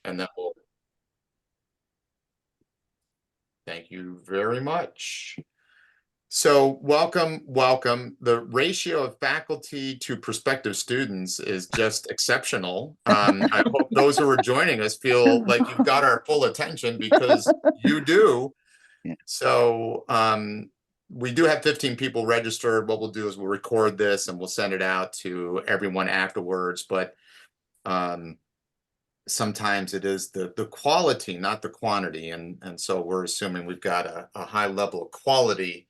and then we'll thank you very much. So welcome, welcome. The ratio of faculty to prospective students is just exceptional. I hope those who are joining us feel like you've got our full attention, because you do. Yeah. So we do have 15 people registered. What we'll do is we'll record this and we'll send it out to everyone afterwards. But sometimes it is the quality, not the quantity. And so we're assuming we've got a high level of quality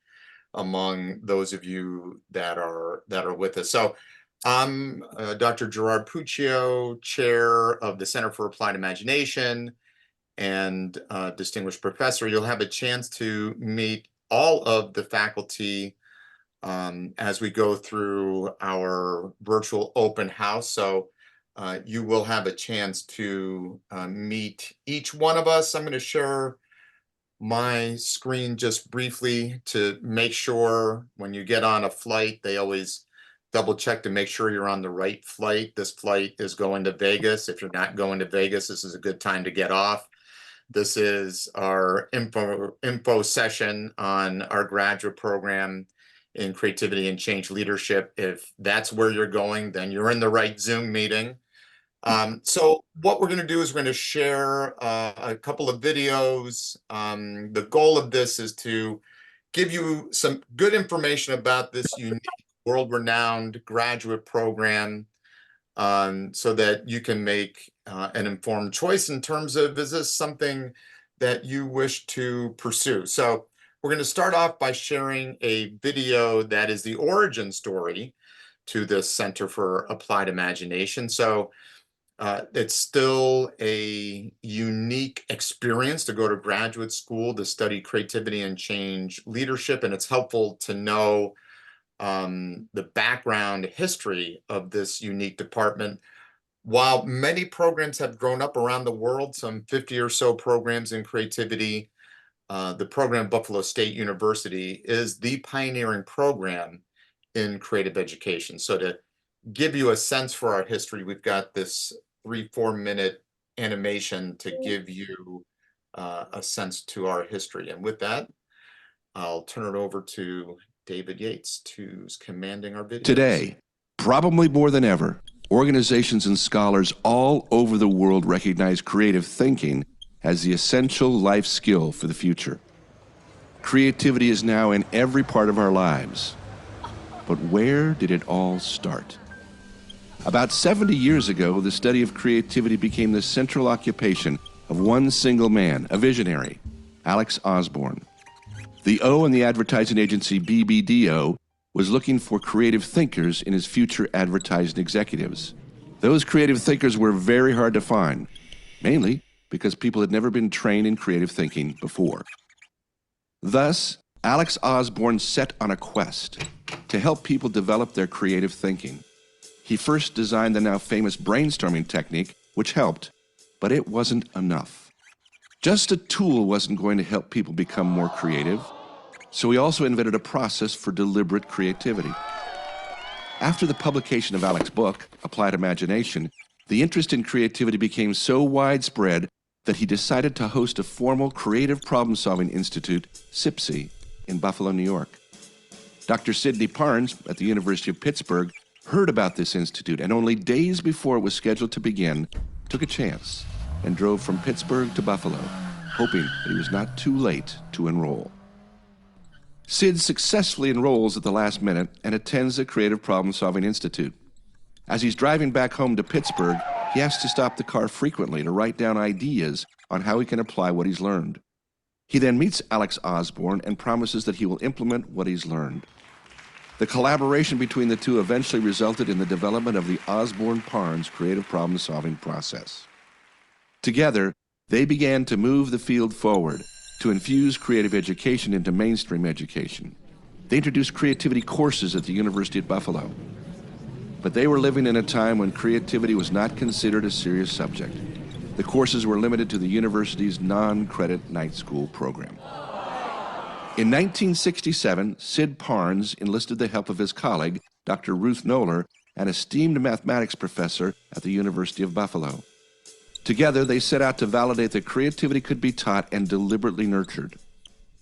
among those of you that are with us. So I'm Dr. Gerard Puccio, chair of the Center for Applied Imagination and distinguished professor. You'll have a chance to meet all of the faculty as we go through our virtual open house. So you will have a chance to meet each one of us. I'm going to share my screen just briefly to make sure when you get on a flight, they always double check to make sure you're on the right flight. This flight is going to Vegas. If you're not going to Vegas, this is a good time to get off. This is our info session on our graduate program in creativity and change leadership. If that's where you're going, then you're in the right Zoom meeting. So what we're going to do is we're going to share a couple of videos. The goal of this is to give you some good information about this unique, world-renowned graduate program, so that you can make an informed choice in terms of, is this something that you wish to pursue? So we're going to start off by sharing a video that is the origin story to this Center for Applied Imagination. So it's still a unique experience to go to graduate school to study creativity and change leadership, and it's helpful to know the background history of this unique department. While many programs have grown up around the world, some 50 or so programs in creativity, the program at Buffalo State University is the pioneering program in creative education. So to give you a sense for our history, we've got this 3-4 minute animation to give you a sense to our history. And with that, I'll turn it over to David Yates, who's commanding our videos. Today, probably more than ever, organizations and scholars all over the world recognize creative thinking as the essential life skill for the future. Creativity is now in every part of our lives. But where did it all start? About 70 years ago, the study of creativity became the central occupation of one single man, a visionary, Alex Osborne. The O in the advertising agency BBDO was looking for creative thinkers in his future advertising executives. Those creative thinkers were very hard to find, mainly because people had never been trained in creative thinking before. Thus, Alex Osborne set on a quest to help people develop their creative thinking. He first designed the now famous brainstorming technique, which helped, but it wasn't enough. Just a tool wasn't going to help people become more creative, so he also invented a process for deliberate creativity. After the publication of Alex's book, Applied Imagination, the interest in creativity became so widespread that he decided to host a formal Creative Problem-Solving Institute, CIPSI, in Buffalo, New York. Dr. Sidney Parnes at the University of Pittsburgh heard about this institute, and only days before it was scheduled to begin, took a chance and drove from Pittsburgh to Buffalo, hoping that he was not too late to enroll. Sid successfully enrolls at the last minute and attends the Creative Problem-Solving Institute. As he's driving back home to Pittsburgh, he has to stop the car frequently to write down ideas on how he can apply what he's learned. He then meets Alex Osborne and promises that he will implement what he's learned. The collaboration between the two eventually resulted in the development of the Osborne-Parnes creative problem-solving process. Together, they began to move the field forward, to infuse creative education into mainstream education. They introduced creativity courses at the University at Buffalo. But they were living in a time when creativity was not considered a serious subject. The courses were limited to the university's non-credit night school program. In 1967, Sid Parnes enlisted the help of his colleague, Dr. Ruth Knoller, an esteemed mathematics professor at the University of Buffalo. Together, they set out to validate that creativity could be taught and deliberately nurtured.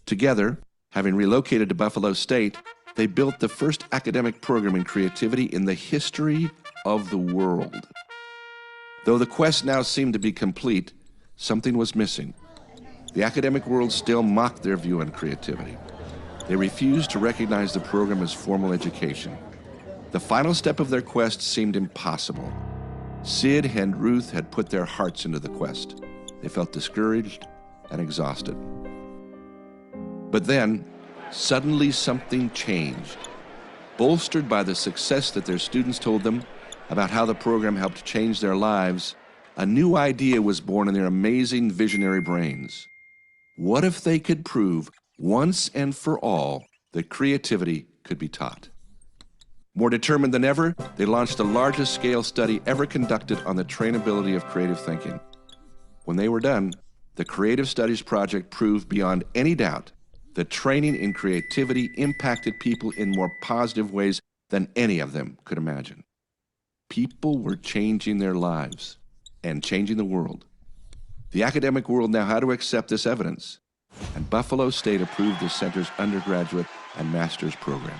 Together, having relocated to Buffalo State, they built the first academic program in creativity in the history of the world. Though the quest now seemed to be complete, something was missing. The academic world still mocked their view on creativity. They refused to recognize the program as formal education. The final step of their quest seemed impossible. Sid and Ruth had put their hearts into the quest. They felt discouraged and exhausted. But then, suddenly something changed. Bolstered by the success that their students told them about how the program helped change their lives, a new idea was born in their amazing visionary brains. What if they could prove once and for all that creativity could be taught? More determined than ever, they launched the largest scale study ever conducted on the trainability of creative thinking. When they were done, the Creative Studies Project proved beyond any doubt that training in creativity impacted people in more positive ways than any of them could imagine. People were changing their lives and changing the world. The academic world now had to accept this evidence, and Buffalo State approved the center's undergraduate and master's program.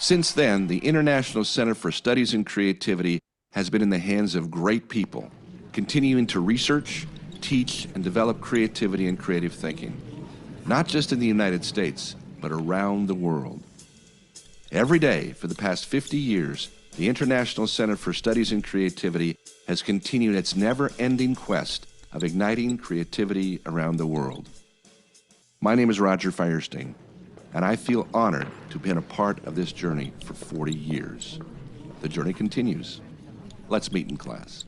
Since then, the International Center for Studies in Creativity has been in the hands of great people, continuing to research, teach, and develop creativity and creative thinking, not just in the United States, but around the world. Every day for the past 50 years, the International Center for Studies in Creativity has continued its never-ending quest of igniting creativity around the world. My name is Roger Firestein, and I feel honored to have been a part of this journey for 40 years. The journey continues. Let's meet in class.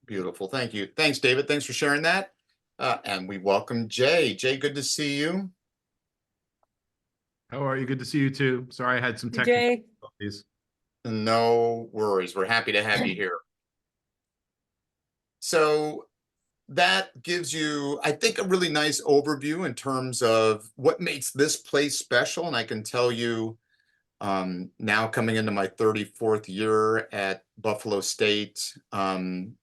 Beautiful. Thank you. Thanks, David. Thanks for sharing that. And we welcome Jay. Jay, good to see you. How are you? Good to see you too. Sorry, I had some technical Jay. difficulties. No worries. We're happy to have you here. So that gives you, I think, a really nice overview in terms of what makes this place special. And I can tell you, now coming into my 34th year at Buffalo State,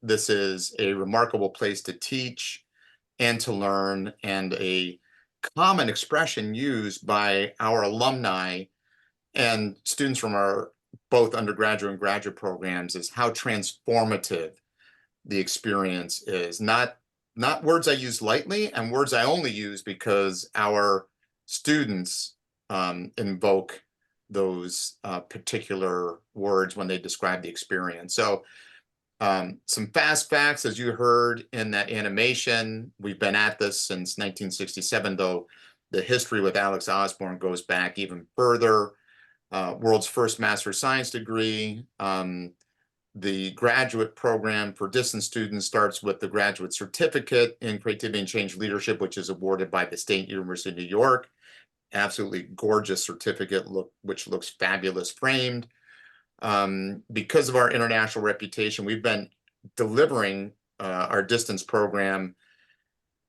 this is a remarkable place to teach and to learn, and a common expression used by our alumni and students from our both undergraduate and graduate programs is how transformative the experience is. Not words I use lightly, and words I only use because our students invoke those particular words when they describe the experience. So some fast facts, as you heard in that animation. We've been at this since 1967, though the history with Alex Osborne goes back even further. World's first Master of Science degree. The graduate program for distance students starts with the graduate certificate in creativity and change leadership, which is awarded by the State University of New York. Absolutely gorgeous certificate, which looks fabulous framed. Because of our international reputation, we've been delivering our distance program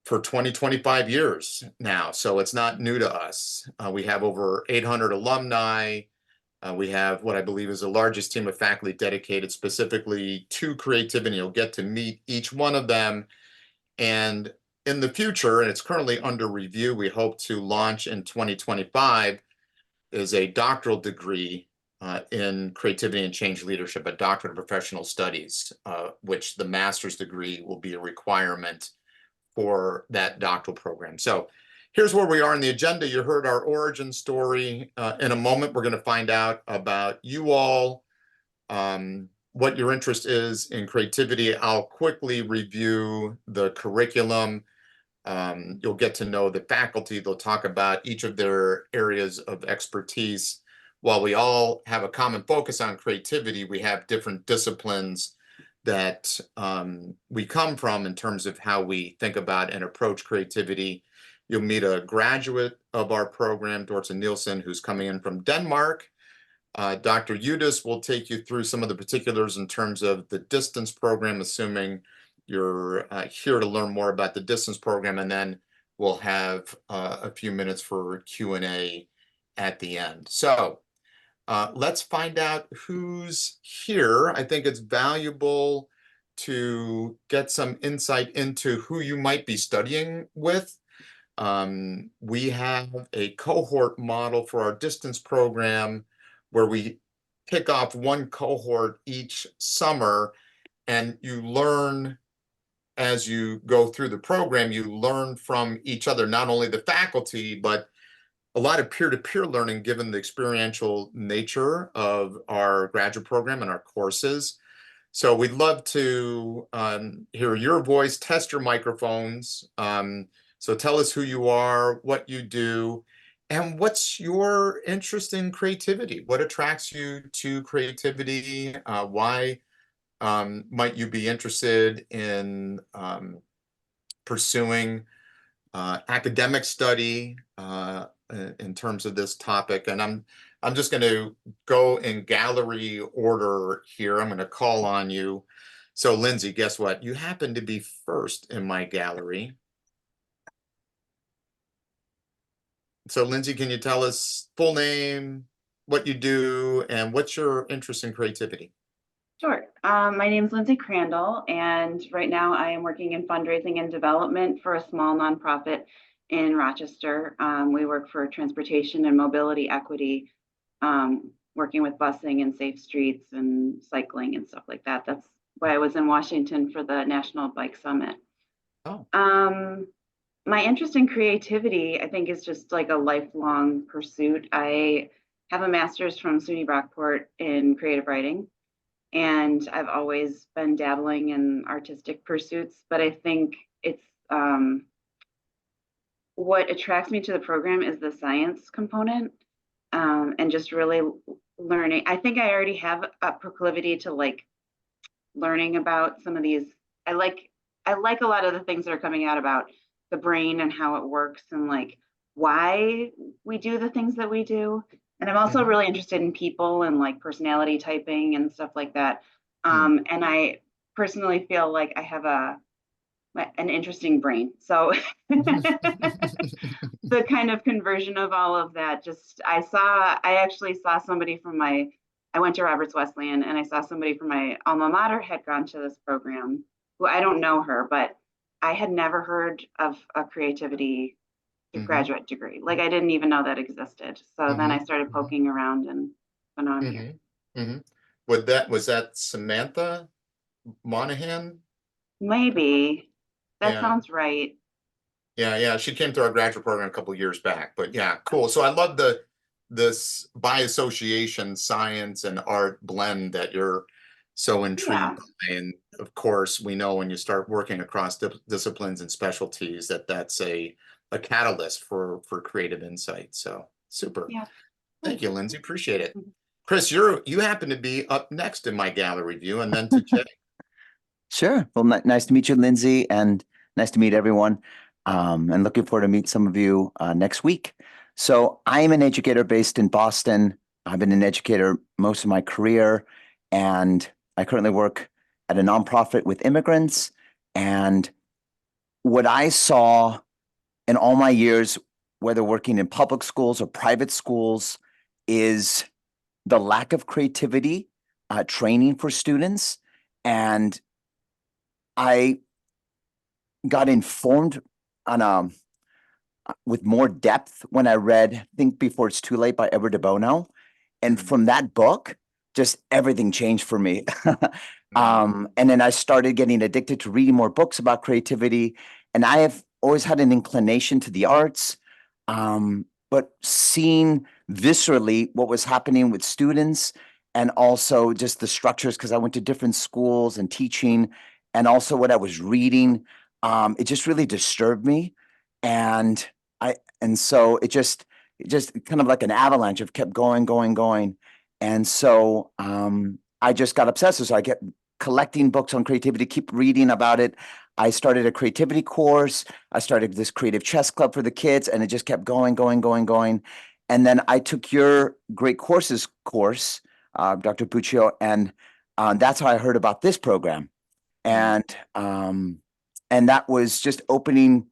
for 25 years now, so it's not new to us. We have over 800 alumni. We have what I believe is the largest team of faculty dedicated specifically to creativity. You'll get to meet each one of them. And in the future, and it's currently under review, we hope to launch in 2025, is a doctoral degree in creativity and change leadership, a doctorate of professional studies, which the master's degree will be a requirement for that doctoral program. So here's where we are in the agenda. You heard our origin story. In a moment, we're going to find out about you all, what your interest is in creativity. I'll quickly review the curriculum. You'll get to know the faculty. They'll talk about each of their areas of expertise. While we all have a common focus on creativity, we have different disciplines that we come from in terms of how we think about and approach creativity. You'll meet a graduate of our program, Dorthe Nielsen, who's coming in from Denmark. Dr. Udis will take you through some of the particulars in terms of the distance program, assuming you're here to learn more about the distance program, and then we'll have a few minutes for Q&A at the end. So Let's find out who's here. I think it's valuable to get some insight into who you might be studying with. We have a cohort model for our distance program where we kick off one cohort each summer, and you learn as you go through the program, you learn from each other, not only the faculty, but a lot of peer-to-peer learning given the experiential nature of our graduate program and our courses. So we'd love to hear your voice, test your microphones. So tell us who you are, what you do, and what's your interest in creativity? What attracts you to creativity? Why might you be interested in pursuing academic study in terms of this topic? And I'm just going to go in gallery order here. I'm going to call on you. So Lindsay, guess what? You happen to be first in my gallery. So Lindsay, can you tell us full name, what you do, and what's your interest in creativity? Sure. My name is Lindsay Crandall, and right now I am working in fundraising and development for a small nonprofit in Rochester. We work for transportation and mobility equity, working with busing and safe streets and cycling and stuff like that. That's why I was in Washington for the National Bike Summit. Oh. My interest in creativity, I think, is just like a lifelong pursuit. I have a master's from SUNY Brockport in creative writing, and I've always been dabbling in artistic pursuits, but I think it's what attracts me to the program is the science component, and just really learning. I think I already have a proclivity to like learning about some of these. I like a lot of the things that are coming out about the brain and how it works and like why we do the things that we do. And I'm also really interested in people and like personality typing and stuff like that. And I personally feel like I have an interesting brain. So the kind of conversion of all of that, just I actually saw somebody from I went to Roberts Wesleyan, and I saw somebody from my alma mater had gone to this program, who I don't know her, but I had never heard of a creativity graduate degree. Like I didn't even know that existed. So then I started poking around and went on here. Was that Samantha Monahan? Maybe. That Yeah. sounds right. Yeah. She came to our graduate program a couple of years back, but yeah, cool. So I love this by association science and art blend that you're so intrigued by. And of course, we know when you start working across disciplines and specialties that's a catalyst for creative insight. So super. Yeah. Thank you, Lindsay. Appreciate it. Chris, you happen to be up next in my gallery view, and then to Jay. Sure. Well, nice to meet you, Lindsay, and nice to meet everyone. And looking forward to meet some of you next week. So I'm an educator based in Boston. I've been an educator most of my career, and I currently work at a nonprofit with immigrants. And what I saw in all my years, whether working in public schools or private schools, is the lack of creativity training for students. And I got informed on with more depth when I read Think Before It's Too Late by Edward de Bono. And from that book, just everything changed for me. And then I started getting addicted to reading more books about creativity. And I have always had an inclination to the arts, but seeing viscerally what was happening with students and also just the structures, because I went to different schools and teaching, and also what I was reading, it just really disturbed me. And so it just kind of like an avalanche of kept going. And so I just got obsessed. So I kept collecting books on creativity, keep reading about it. I started a creativity course. I started this creative chess club for the kids, and it just kept going. And then I took your great courses course, Dr. Puccio, and that's how I heard about this program. And that was just opening,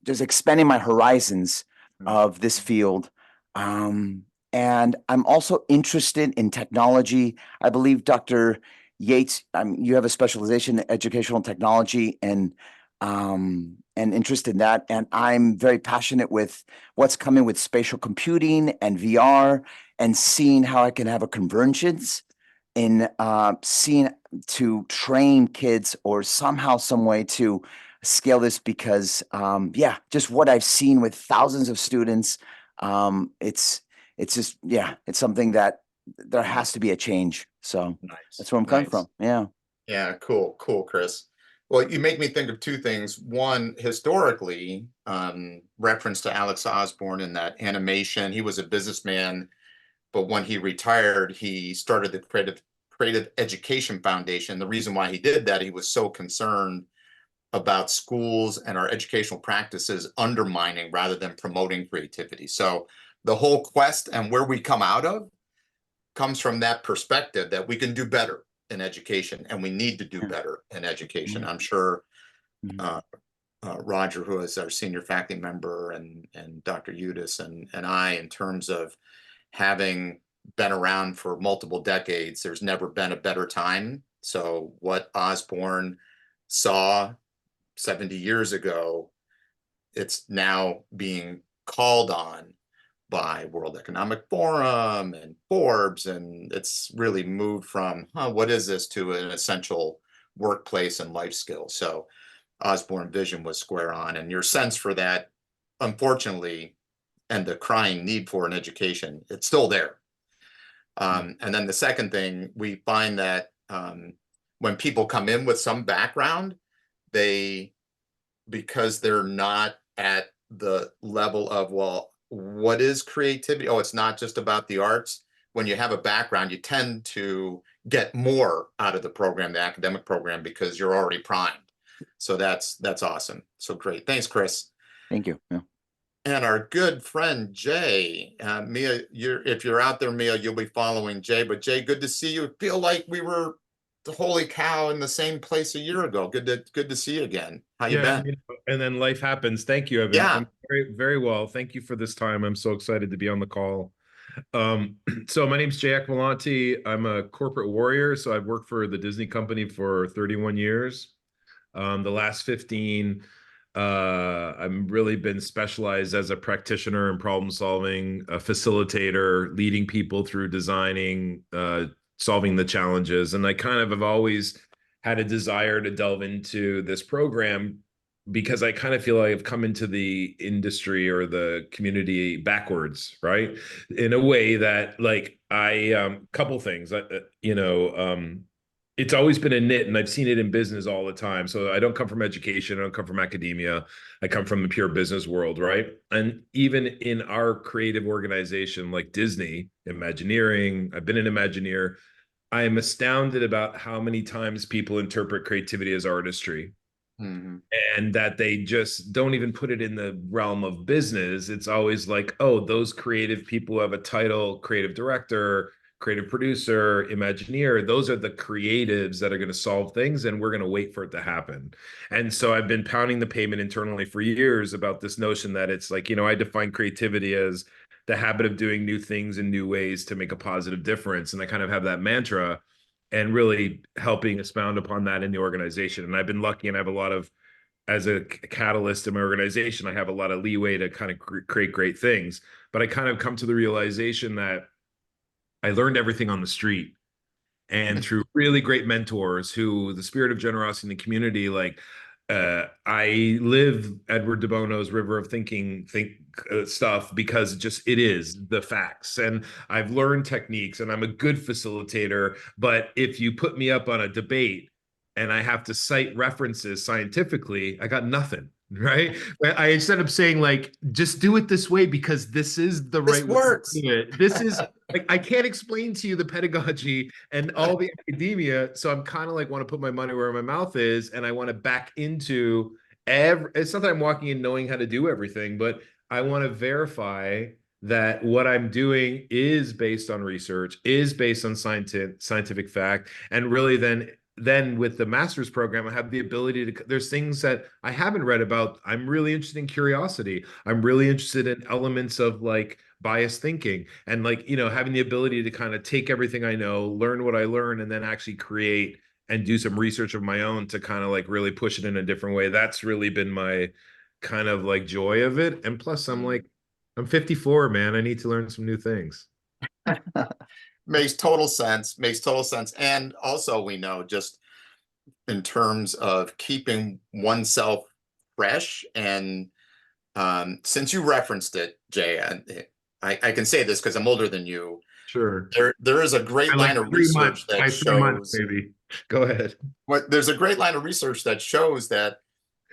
just expanding my horizons of this field. And And I'm also interested in technology. I believe Dr. Yates, you have a specialization in educational technology and interest in that. And I'm very passionate with what's coming with spatial computing and VR and seeing how I can have a convergence in seeing to train kids or somehow, some way to scale this because yeah, just what I've seen with thousands of students, it's just, yeah, it's something that there has to be a change. So Nice. that's where I'm coming Nice. from. Yeah. Yeah, cool, Chris. Well, you make me think of two things. One, historically, reference to Alex Osborne in that animation. He was a businessman, but when he retired, he started the Creative Education Foundation. The reason why he did that, he was so concerned about schools and our educational practices undermining rather than promoting creativity. So the whole quest and where we come out of comes from that perspective that we can do better in education and we need to do Yeah. better in education. Mhm. I'm sure Mhm. Roger, who is our senior faculty member, and Dr. Udis and I, in terms of having been around for multiple decades, there's never been a better time. So what Osborne saw 70 years ago, it's now being called on by World Economic Forum and Forbes, and it's really moved from, what is this, to an essential workplace and life skill. So Osborne vision was square on, and your sense for that, unfortunately, and the crying need for an education, it's still there. And then the second thing, we find that when people come in with some background, they, because they're not at the level of, well, what is creativity? Oh, it's not just about the arts. When you have a background, you tend to get more out of the program, the academic program, because you're already primed. So that's awesome. So great. Thanks, Chris. Thank you. Yeah. And our good friend Jay, Mia, if you're out there, Mia, you'll be following Jay. But Jay, good to see you. Feel like we were, holy cow, in the same place a year ago. Good to see you again. How you Yeah, been? and then life happens. Thank you, Evan. Yeah. I'm very, very well. Thank you for this time. I'm so excited to be on the call. So my name's Jay Akvilanti. I'm a corporate warrior. So I've worked for the Disney company for 31 years. The last 15, I've really been specialized as a practitioner in problem solving, a facilitator, leading people through designing, solving the challenges. And I kind of have always had a desire to delve into this program because I kind of feel like I've come into the industry or the community backwards, right? In a way that, like, couple things, it's always been a knit, and I've seen it in business all the time. So I don't come from education, I don't come from academia, I come from the pure business world, right? And even in our creative organization like Disney Imagineering, I've been an Imagineer. I am astounded about how many times people interpret creativity as artistry, Mm-hmm. and that they just don't even put it in the realm of business. It's always like, oh, those creative people who have a title, creative director, creative producer, Imagineer, those are the creatives that are going to solve things, and we're going to wait for it to happen. And so I've been pounding the pavement internally for years about this notion that it's like, I define creativity as the habit of doing new things in new ways to make a positive difference. And I kind of have that mantra and really helping expound upon that in the organization. And I've been lucky, and I have a lot of, as a catalyst in my organization, I have a lot of leeway to kind of create great things. But I kind of come to the realization that I learned everything on the street and through really great mentors who, the spirit of generosity in the community, like, I live Edward de Bono's river of thinking stuff because it is the facts, and I've learned techniques, and I'm a good facilitator. But if you put me up on a debate and I have to cite references scientifically, I got nothing. Right. I instead of saying, like, just do it this way because this is the This right way works. to do it. This is like, I can't explain to you the pedagogy and all the academia. So I'm kind of like, want to put my money where my mouth is, and I want to back into it's not that I'm walking in knowing how to do everything, but I want to verify that what I'm doing is based on research, is based on scientific fact, and really then then with the master's program, I have the ability to, there's things that I haven't read about. I'm really interested in curiosity. I'm really interested in elements of like biased thinking and like, you know, having the ability to kind of take everything I know, learn what I learn, and then actually create and do some research of my own to kind of like really push it in a different way. That's really been my kind of like joy of it. And plus I'm like, I'm 54, man. I need to learn some new things. Makes total sense. Makes total sense. And also, we know just in terms of keeping oneself fresh, and since you referenced it, Jay, I can say this because I'm older than you. Sure. There is a great line of research that shows. Maybe. Go ahead. There's a great line of research that shows that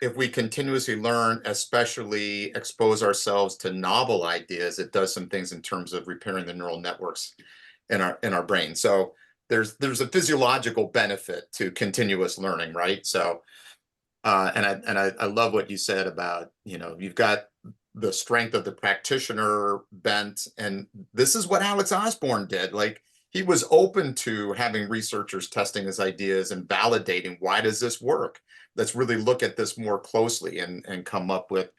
if we continuously learn, especially expose ourselves to novel ideas, it does some things in terms of repairing the neural networks in our brain. So there's a physiological benefit to continuous learning, right? So I love what you said about, you know, you've got the strength of the practitioner bent, and this is what Alex Osborne did. Like, he was open to having researchers testing his ideas and validating, why does this work? Let's really look at this more closely and come up with,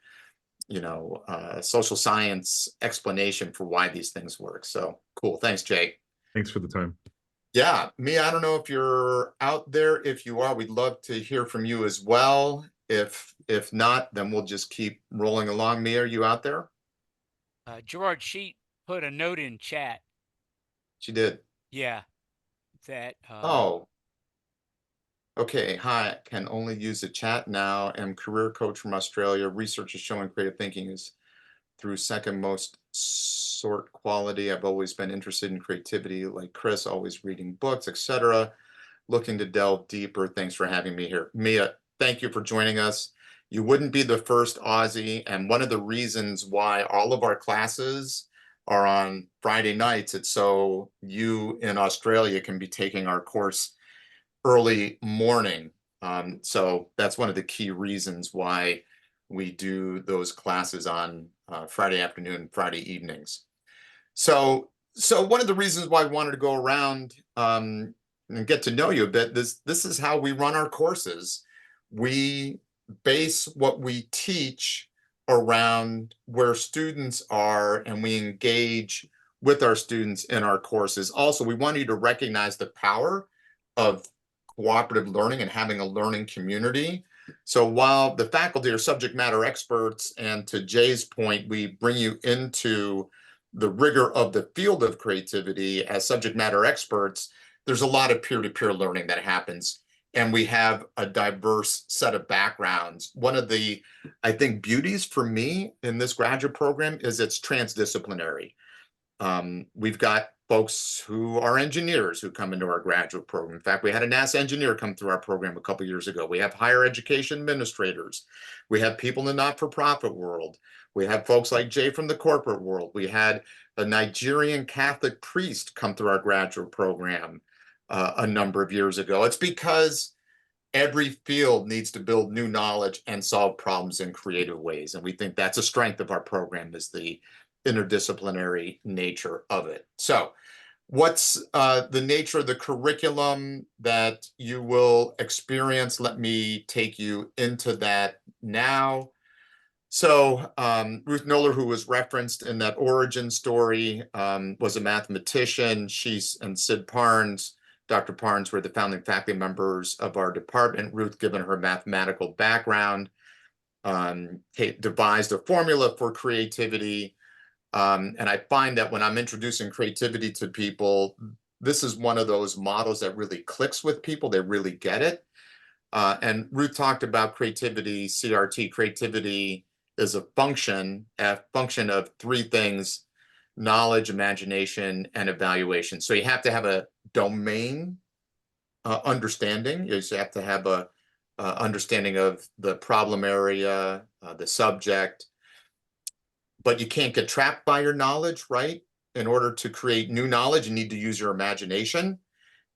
you know, social science explanation for why these things work. So cool. Thanks, Jay. Thanks for the time. Yeah, Mia, I don't know if you're out there. If you are, we'd love to hear from you as well. If not, then we'll just keep rolling along. Mia, are you out there? George, she put a note in chat. She did. Yeah, that. Oh. Okay, hi, can only use the chat now. Am career coach from Australia. Research is showing creative thinking is through second most sort quality. I've always been interested in creativity, like Chris, always reading books, etc. Looking to delve deeper. Thanks for having me here. Mia, thank you for joining us. You wouldn't be the first Aussie, and one of the reasons why all of our classes are on Friday nights, it's so you in Australia can be taking our course early morning. So that's one of the key reasons why we do those classes on Friday afternoon, Friday evenings. So one of the reasons why I wanted to go around and get to know you a bit, this is how we run our courses. We base what we teach around where students are, and we engage with our students in our courses. Also, we want you to recognize the power of cooperative learning and having a learning community. So while the faculty are subject matter experts, and to Jay's point, we bring you into the rigor of the field of creativity as subject matter experts, there's a lot of peer-to-peer learning that happens, and we have a diverse set of backgrounds. One of the, I think, beauties for me in this graduate program is it's transdisciplinary. We've got folks who are engineers who come into our graduate program. In fact, we had a NASA engineer come through our program a couple of years ago. We have higher education administrators. We have people in the not-for-profit world. We have folks like Jay from the corporate world. We had a Nigerian Catholic priest come through our graduate program a number of years ago. It's because every field needs to build new knowledge and solve problems in creative ways. And we think that's a strength of our program, is the interdisciplinary nature of it. So what's the nature of the curriculum that you will experience? Let me take you into that now. So Ruth Noller, who was referenced in that origin story, was a mathematician. And Sid Parnes, Dr. Parnes, were the founding faculty members of our department. Ruth, given her mathematical background, devised a formula for creativity. And I find that when I'm introducing creativity to people, this is one of those models that really clicks with people. They really get it. And Ruth talked about creativity, CRT. Creativity is a function of three things: knowledge, imagination, and evaluation. So you have to have a domain understanding. You have to have a understanding of the problem area, the subject. But you can't get trapped by your knowledge, right? In order to create new knowledge, you need to use your imagination.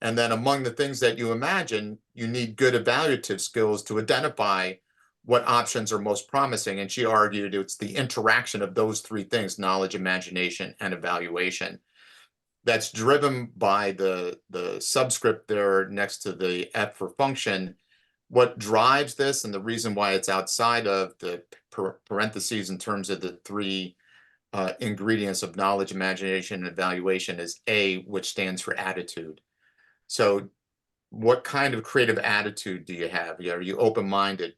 And then among the things that you imagine, you need good evaluative skills to identify what options are most promising. And she argued it's the interaction of those three things: knowledge, imagination, and evaluation. that's driven by the subscript there next to the F for function. What drives this, and the reason why it's outside of the parentheses in terms of the three ingredients of knowledge, imagination, and evaluation, is A, which stands for attitude. So what kind of creative attitude do you have? Are you open-minded?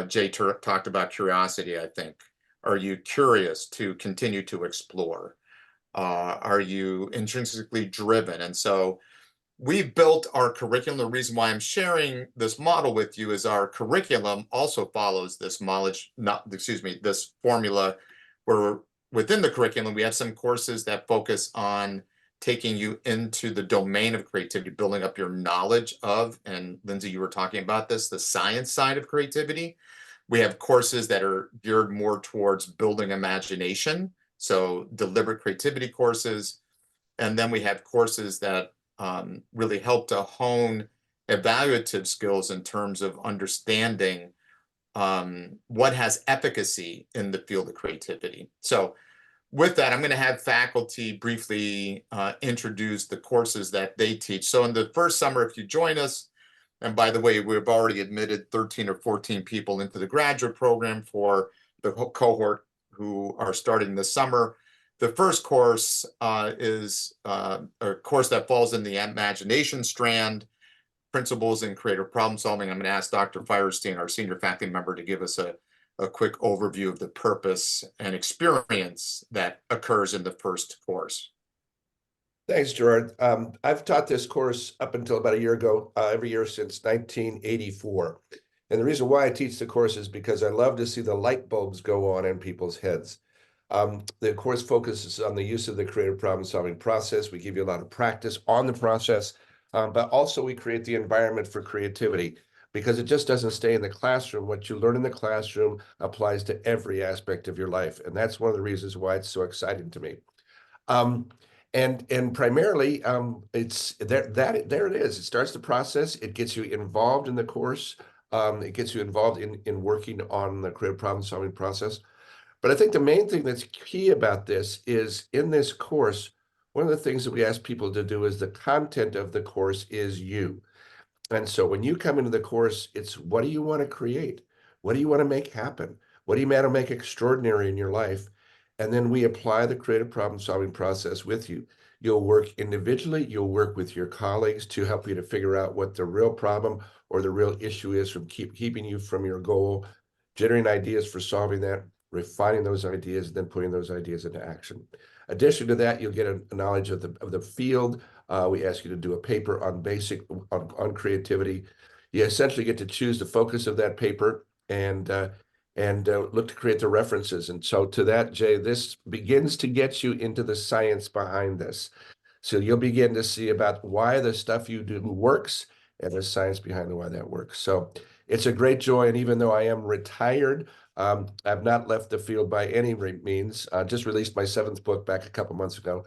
Jay talked about curiosity, I think. Are you curious to continue to explore? Are you intrinsically driven? And so we've built our curriculum. The reason why I'm sharing this model with you is our curriculum also follows this this formula, where within the curriculum, we have some courses that focus on taking you into the domain of creativity, building up your knowledge of, and Lindsay, you were talking about this, the science side of creativity. We have courses that are geared more towards building imagination, so deliberate creativity courses. And then we have courses that really help to hone evaluative skills in terms of understanding what has efficacy in the field of creativity. So with that, I'm going to have faculty briefly introduce the courses that they teach. So in the first summer, if you join us, and by the way, we've already admitted 13 or 14 people into the graduate program for the cohort who are starting this summer. The first course is a course that falls in the imagination strand, principles in creative problem solving. I'm going to ask Dr. Firestein, our senior faculty member, to give us a quick overview of the purpose and experience that occurs in the first course. Thanks, Gerard. I've taught this course up until about a year ago, every year since 1984. And the reason why I teach the course is because I love to see the light bulbs go on in people's heads. The course focuses on the use of the creative problem-solving process. We give you a lot of practice on the process, but also we create the environment for creativity, because it just doesn't stay in the classroom. What you learn in the classroom applies to every aspect of your life. And that's one of the reasons why it's so exciting to me. And primarily, it's there it is. It starts the process. It gets you involved in the course. It gets you involved in working on the creative problem-solving process. But I think the main thing that's key about this is, in this course, one of the things that we ask people to do is the content of the course is you. And so when you come into the course, it's what do you want to create? What do you want to make happen? What do you want to make extraordinary in your life? And then we apply the creative problem-solving process with you. You'll work individually, you'll work with your colleagues to help you to figure out what the real problem or the real issue is from keeping you from your goal, generating ideas for solving that, refining those ideas, and then putting those ideas into action. Addition to that, you'll get a knowledge of the field. We ask you to do a paper on creativity. You essentially get to choose the focus of that paper and look to create the references. And so to that, Jay, this begins to get you into the science behind this. So you'll begin to see about why the stuff you do works and the science behind why that works. So it's a great joy. And even though I am retired, I've not left the field by any means. Just released my 7th book back a couple months ago.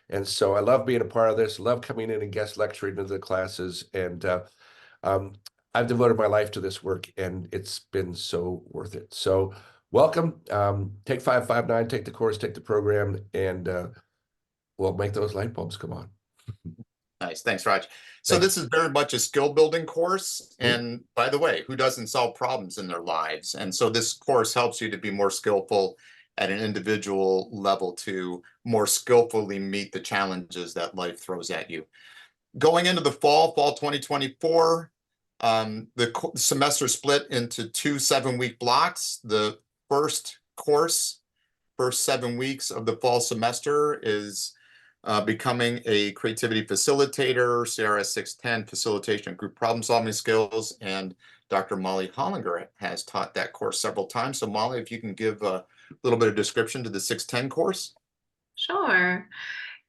And so I love being a part of this, love coming in and guest lecturing into the classes. And I've devoted my life to this work, and it's been so worth it. So welcome. Take 559, take the course, take the program, and we'll make those light bulbs come on. Nice. Thanks, Raj. So this is very much a skill building course. And by the way, who doesn't solve problems in their lives? And so this course helps you to be more skillful at an individual level, to more skillfully meet the challenges that life throws at you. Going into the fall 2024, the semester split into 2 7-week blocks. The first course, first 7 weeks of the fall semester, is becoming a creativity facilitator, CRS 610, facilitation of group problem solving skills. And Dr. Molly Hollinger has taught that course several times. So Molly, if you can give a little bit of description to the 610 course. Sure.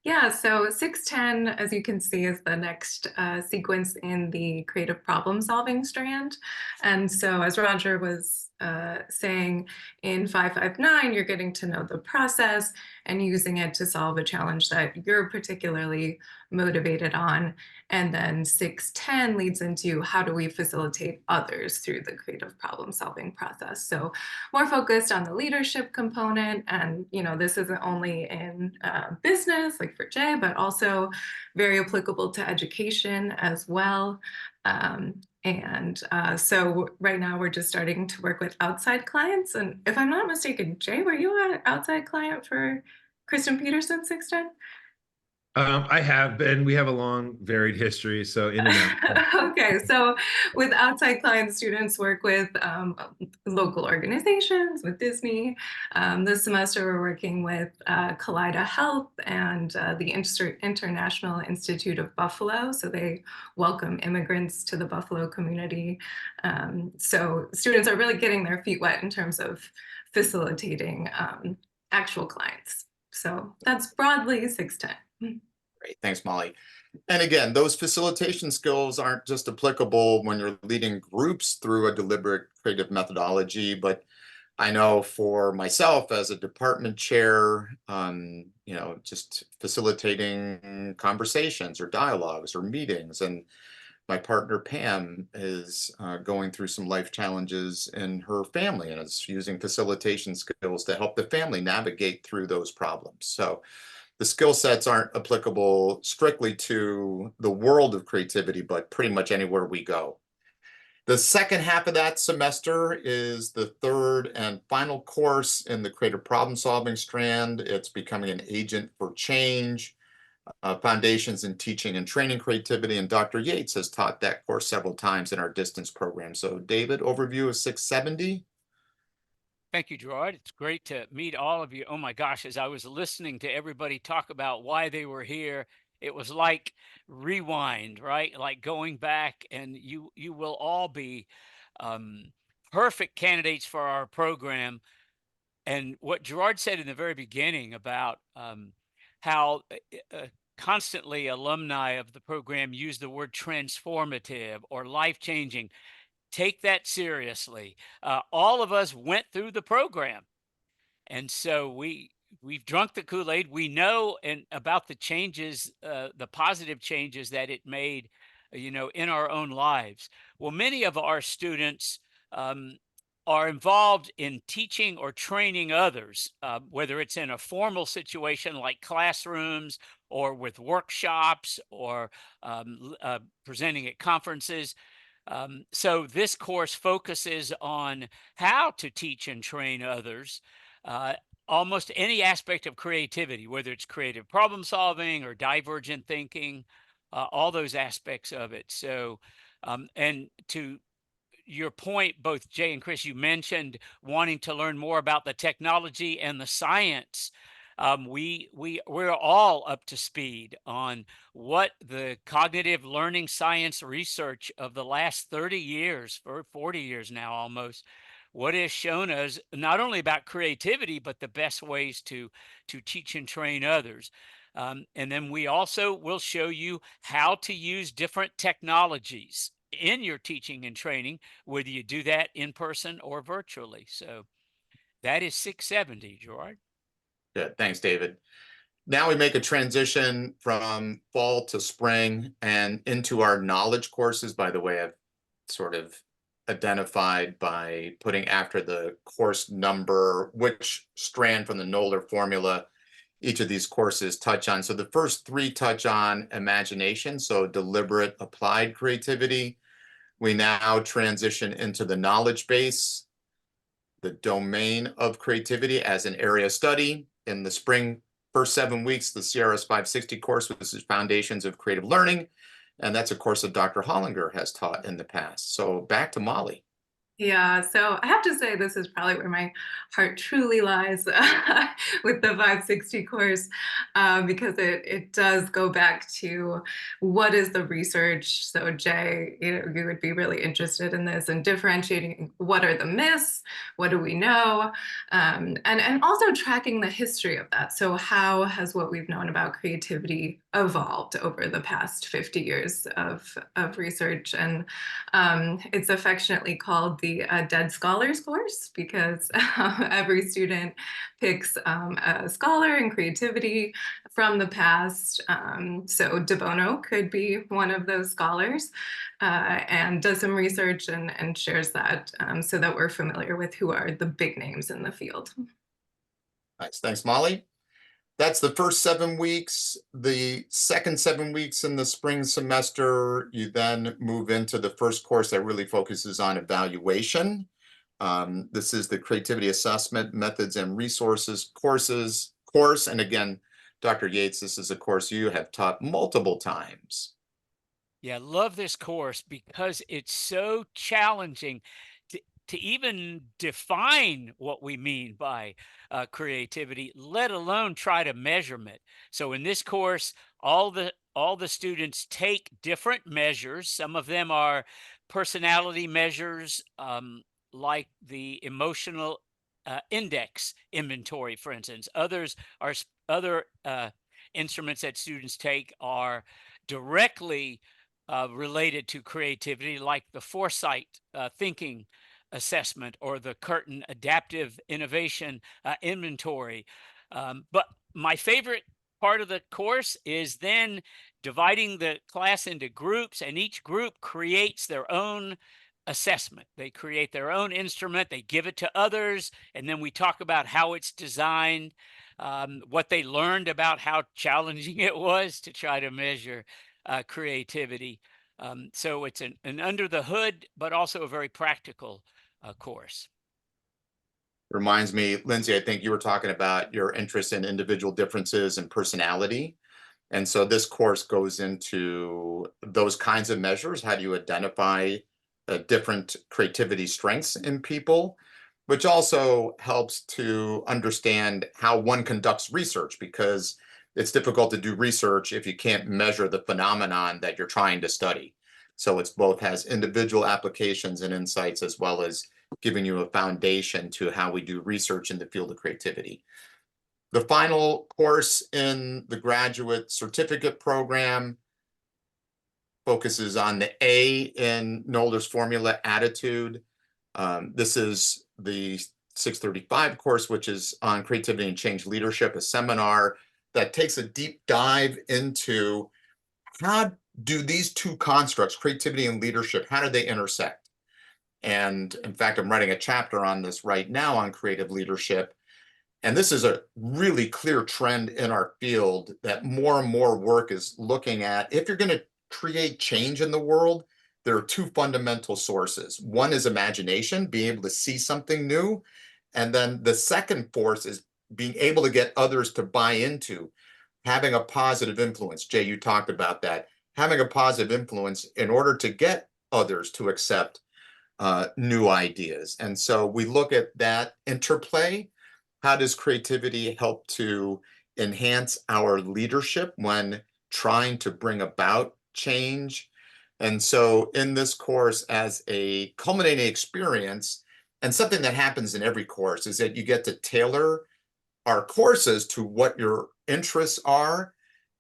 Yeah, so 610, as you can see, is the next sequence in the creative problem solving strand. And so as Roger was saying in 559, you're getting to know the process and using it to solve a challenge that you're particularly motivated on. And then 610 leads into how do we facilitate others through the creative problem solving process. So more focused on the leadership component. And, this isn't only in business, like for Jay, but also very applicable to education as well. So right now we're just starting to work with outside clients. And if I'm not mistaken, Jay, were you an outside client for Kristen Peterson 610? I have been. We have a long, varied history, so in and out. Okay, so with outside clients, students work with local organizations, with Disney. This semester, we're working with Kaleida Health and the International Institute of Buffalo. So they welcome immigrants to the Buffalo community. So students are really getting their feet wet in terms of facilitating actual clients. So that's broadly 610. Great, thanks, Molly. And again, those facilitation skills aren't just applicable when you're leading groups through a deliberate creative methodology, but I know for myself as a department chair, just facilitating conversations or dialogues or meetings. And my partner Pam is going through some life challenges in her family and is using facilitation skills to help the family navigate through those problems. So the skill sets aren't applicable strictly to the world of creativity, but pretty much anywhere we go. The second half of that semester is the third and final course in the creative problem solving strand. It's becoming an agent for change, foundations in teaching and training creativity. And Dr. Yates has taught that course several times in our distance program. So David, overview of 670. Thank you, Gerard. It's great to meet all of you. Oh my gosh, as I was listening to everybody talk about why they were here, it was like rewind, right? Like going back, and you will all be perfect candidates for our program. And what Gerard said in the very beginning about how constantly alumni of the program use the word transformative or life-changing. Take that seriously. All of us went through the program, and so we've drunk the Kool-Aid. We know about the changes, the positive changes that it made, in our own lives. Well, many of our students are involved in teaching or training others, whether it's in a formal situation like classrooms or with workshops or presenting at conferences. So this course focuses on how to teach and train others, almost any aspect of creativity, whether it's creative problem solving or divergent thinking, all those aspects of it. So, and to your point, both Jay and Chris, you mentioned wanting to learn more about the technology and the science. We're all up to speed on what the cognitive learning science research of the last 30 years, or 40 years now almost, what has shown us not only about creativity, but the best ways to teach and train others. And then we also will show you how to use different technologies in your teaching and training, whether you do that in person or virtually. So that is 670, Gerard. Good, thanks, David. Now we make a transition from fall to spring and into our knowledge courses. By the way, I've sort of identified by putting after the course number which strand from the Knoller formula each of these courses touch on. So the first three touch on imagination, so deliberate applied creativity. We now transition into the knowledge base, the domain of creativity as an area of study. In the spring, first 7 weeks, the CRS 560 course, which is Foundations of Creative Learning. And that's a course that Dr. Hollinger has taught in the past. So back to Molly. Yeah, so I have to say this is probably where my heart truly lies with the 560 course, because it does go back to what is the research. So Jay, you would be really interested in this and differentiating what are the myths, what do we know, and also tracking the history of that. So how has what we've known about creativity evolved over the past 50 years of research? And it's affectionately called the the Dead Scholars course, because every student picks a scholar and creativity from the past. So De Bono could be one of those scholars, and does some research and shares that, so that we're familiar with who are the big names in the field. Nice. Thanks, Molly. That's the first 7 weeks. The second 7 weeks in the spring semester, you then move into the first course that really focuses on evaluation. This is the Creativity Assessment Methods and Resources course. And again, Dr. Yates, this is a course you have taught multiple times. Yeah, love this course because it's so challenging to even define what we mean by creativity, let alone try to measurement. So in this course, all the students take different measures. Some of them are personality measures, like the emotional index inventory, for instance. Others are other instruments that students take are directly related to creativity, like the foresight thinking assessment or the Curtin adaptive innovation inventory. But my favorite part of the course is then dividing the class into groups, and each group creates their own assessment. They create their own instrument, they give it to others, and then we talk about how it's designed, what they learned about how challenging it was to try to measure creativity. So it's an under the hood, but also a very practical course. Reminds me, Lindsay, I think you were talking about your interest in individual differences and personality. And so this course goes into those kinds of measures. How do you identify different creativity strengths in people, which also helps to understand how one conducts research, because it's difficult to do research if you can't measure the phenomenon that you're trying to study. So it's both has individual applications and insights, as well as giving you a foundation to how we do research in the field of creativity. The final course in the graduate certificate program focuses on the A in Knowler's formula, attitude. This is the 635 course, which is on creativity and change leadership, a seminar that takes a deep dive into how do these two constructs, creativity and leadership, how do they intersect? And in fact, I'm writing a chapter on this right now on creative leadership. And this is a really clear trend in our field that more and more work is looking at. If you're going to create change in the world, there are two fundamental sources. One is imagination, being able to see something new. And then the second force is being able to get others to buy into having a positive influence. Jay, you talked about that. Having a positive influence in order to get others to accept new ideas. And so we look at that interplay. How does creativity help to enhance our leadership when trying to bring about change? And so in this course, as a culminating experience, and something that happens in every course, is that you get to tailor our courses to what your interests are.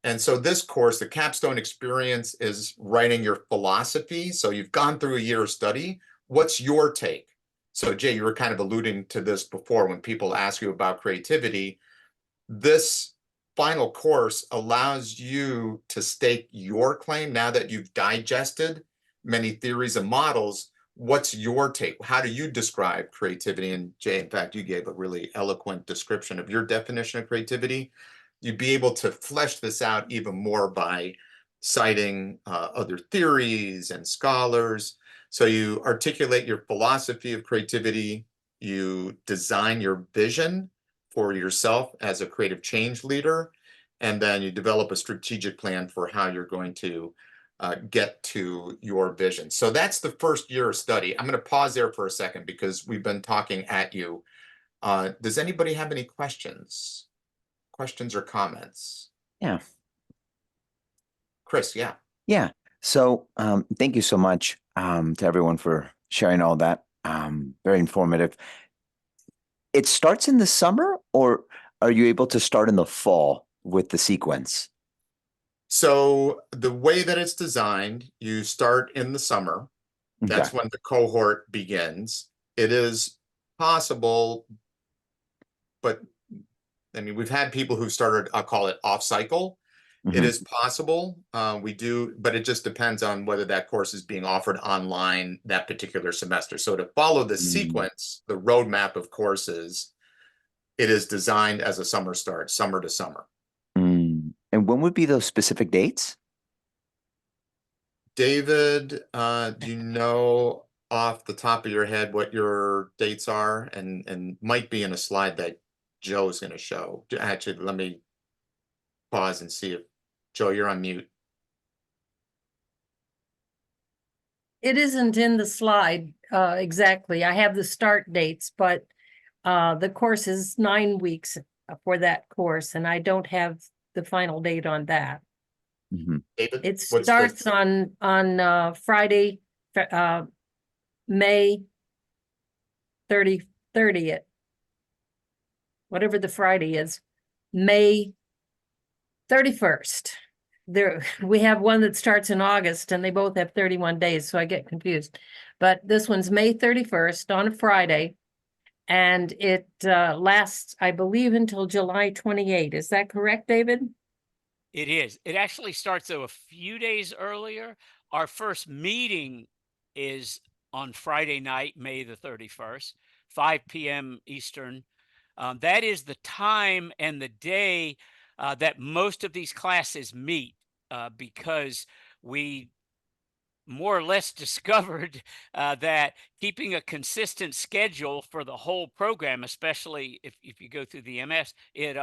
And so this course, the capstone experience, is writing your philosophy. So you've gone through a year of study. What's your take? So Jay, you were kind of alluding to this before when people ask you about creativity. This final course allows you to stake your claim now that you've digested many theories and models. What's your take? How do you describe creativity? And Jay, in fact, you gave a really eloquent description of your definition of creativity. You'd be able to flesh this out even more by citing other theories and scholars. So you articulate your philosophy of creativity, you design your vision for yourself as a creative change leader, and then you develop a strategic plan for how you're going to get to your vision. So that's the first year of study. I'm going to pause there for a second because we've been talking at you. Does anybody have any questions? Questions or comments? Yeah. Chris, yeah. Yeah. So thank you so much to everyone for sharing all that. Very informative. It starts in the summer, or are you able to start in the fall with the sequence? So the way that it's designed, you start in the summer, That's Okay. when the cohort begins. It is possible, but I mean, we've had people who started, I'll call it off cycle. It Mhm. is possible. We do, but it just depends on whether that course is being offered online that particular semester. So to follow the sequence, the roadmap of courses, it is designed as a summer start, summer to summer. And when would be those specific dates? David, do you know off the top of your head what your dates are? And might be in a slide that Joe is going to show. Actually, let me pause and see if Joe, you're on mute. It isn't in the slide exactly. I have the start dates, but the course is 9 weeks for that course, and I don't have the final date on that. David, It what's starts on Friday, May 30th. Whatever the Friday is, May 31st. There, we have one that starts in August and they both have 31 days, so I get confused. But this one's May 31st on a Friday, and it lasts, I believe, until July 28. Is that correct, David? It is. It actually starts though a few days earlier. Our first meeting is on Friday night, May the 31st, 5 p.m. Eastern. That is the time and the day that most of these classes meet, because we more or less discovered that keeping a consistent schedule for the whole program, especially if you go through the MS, it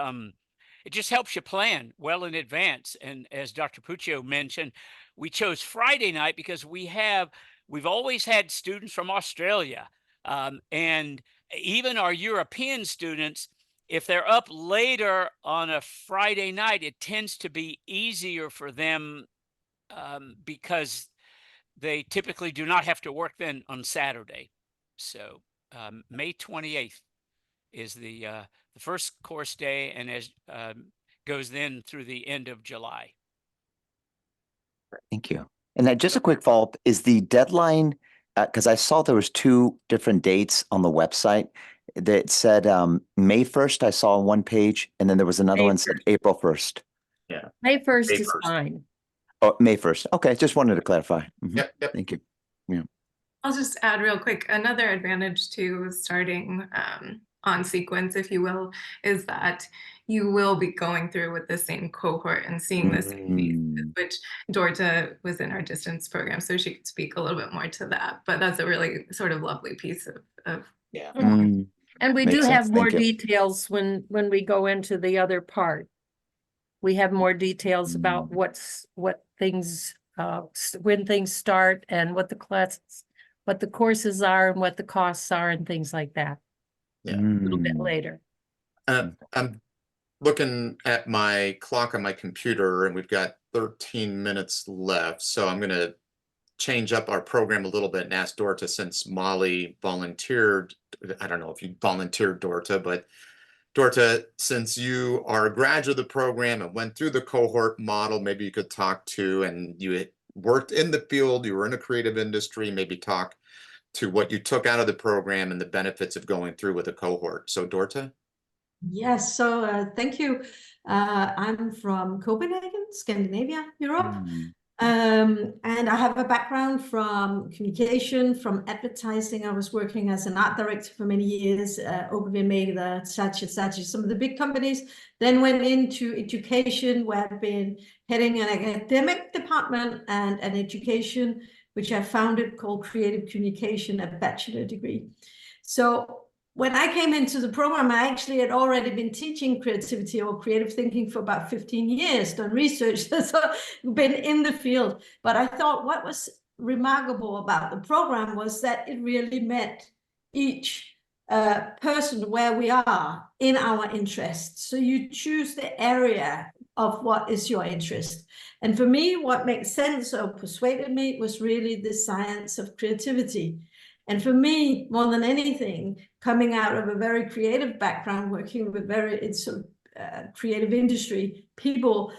just helps you plan well in advance. And as Dr. Puccio mentioned, we chose Friday night because we've always had students from Australia, and even our European students. If they're up later on a Friday night, it tends to be easier for them, because they typically do not have to work then on Saturday. So May 28th is the first course day, and as goes then through the end of July. Thank you. And then just a quick follow-up, is the deadline, because I saw there was 2 different dates on the website that said May 1st, I saw on one page, and then there was another May one said April 1st. Yeah. May 1st May is 1st. fine. Oh, May 1st. Okay, just wanted to clarify. Yep, yep. Thank you. I'll just add real quick, another advantage to starting on sequence, if you will, is that you will be going through with the same cohort and seeing the same faces, which Dorta was in our distance program, so she could speak a little bit more to that. But that's a really sort of lovely piece of Yeah. And we Makes do sense. have more Thank you. details when we go into the other part. We have more details about what things when things start and what the classes, what the courses are and what the costs are and things like that. Yeah. A little bit later. I'm looking at my clock on my computer, and we've got 13 minutes left. So I'm going to change up our program a little bit and ask Dorta, since Molly volunteered. I don't know if you volunteered, Dorta, but Dorta, since you are a graduate of the program and went through the cohort model, maybe you could talk to, and you worked in the field, you were in a creative industry, maybe talk to what you took out of the program and the benefits of going through with a cohort. So Dorta? Yes, so thank you. I'm from Copenhagen, Scandinavia, Europe. And I have a background from communication, from advertising. I was working as an art director for many years, OPV, Saatchi, some of the big companies. Then went into education, where I've been heading an academic department and an education, which I founded, called Creative Communication, a bachelor degree. So when I came into the program, I actually had already been teaching creativity or creative thinking for about 15 years, done research, so been in the field. But I thought what was remarkable about the program was that it really met each person where we are in our interests. So you choose the area of what is your interest. And for me, what makes sense or persuaded me was really the science of creativity. And for me, more than anything, coming out of a very creative background, working with very creative industry people,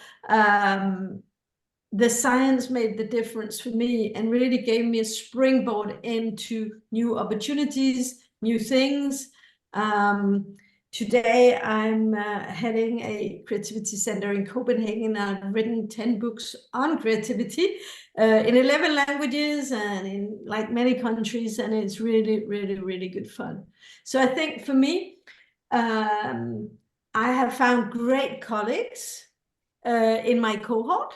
the science made the difference for me and really gave me a springboard into new opportunities, new things. Today, I'm heading a creativity center in Copenhagen. I've written 10 books on creativity in 11 languages and in like many countries, and it's really, really, really good fun. So I think for me, I have found great colleagues in my cohort.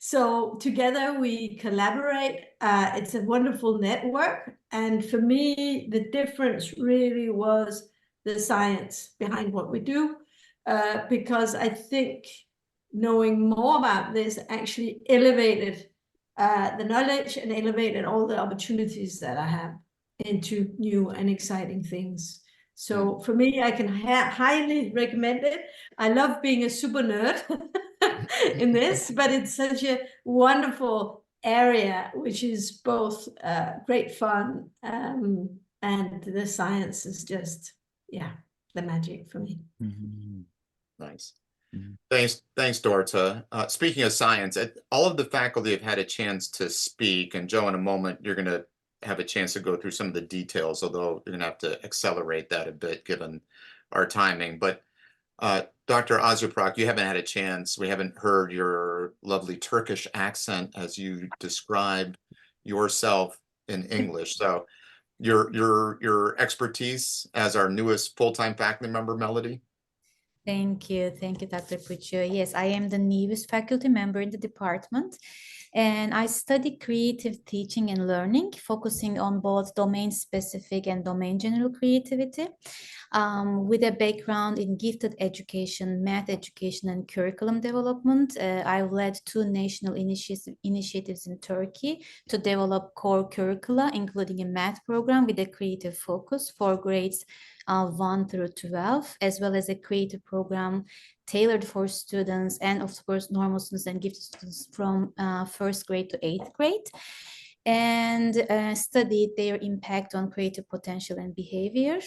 So together we collaborate. It's a wonderful network. And for me, the difference really was the science behind what we do, because I think knowing more about this actually elevated the knowledge and elevated all the opportunities that I have into new and exciting things. So for me, I can highly recommend it. I love being a super nerd in this, but it's such a wonderful area, which is both great fun and the science is just, yeah, the magic for me. Nice. Thanks, Dorta. Speaking of science, all of the faculty have had a chance to speak, and Joe, in a moment, you're going to have a chance to go through some of the details, although you're going to have to accelerate that a bit given our timing. But Dr. Azuprak, you haven't had a chance. We haven't heard your lovely Turkish accent as you describe yourself in English. So your expertise as our newest full-time faculty member, Melody. Thank you, Dr. Puccio. Yes, I am the newest faculty member in the department, and I study creative teaching and learning, focusing on both domain-specific and domain-general creativity, with a background in gifted education, math education, and curriculum development. I've led 2 national initiatives in Turkey to develop core curricula, including a math program with a creative focus for grades 1 through 12, as well as a creative program tailored for students and, of course, normal students and gifted students from 1st grade to 8th grade, and studied their impact on creative potential and behavior.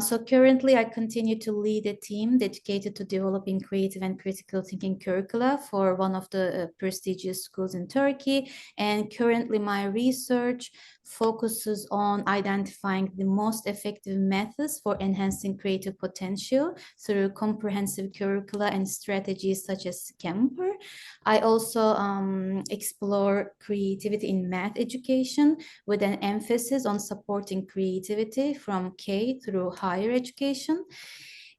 So currently, I continue to lead a team dedicated to developing creative and critical thinking curricula for one of the prestigious schools in Turkey. And currently, my research focuses on identifying the most effective methods for enhancing creative potential through comprehensive curricula and strategies such as Camper. I also explore creativity in math education with an emphasis on supporting creativity from K through higher education.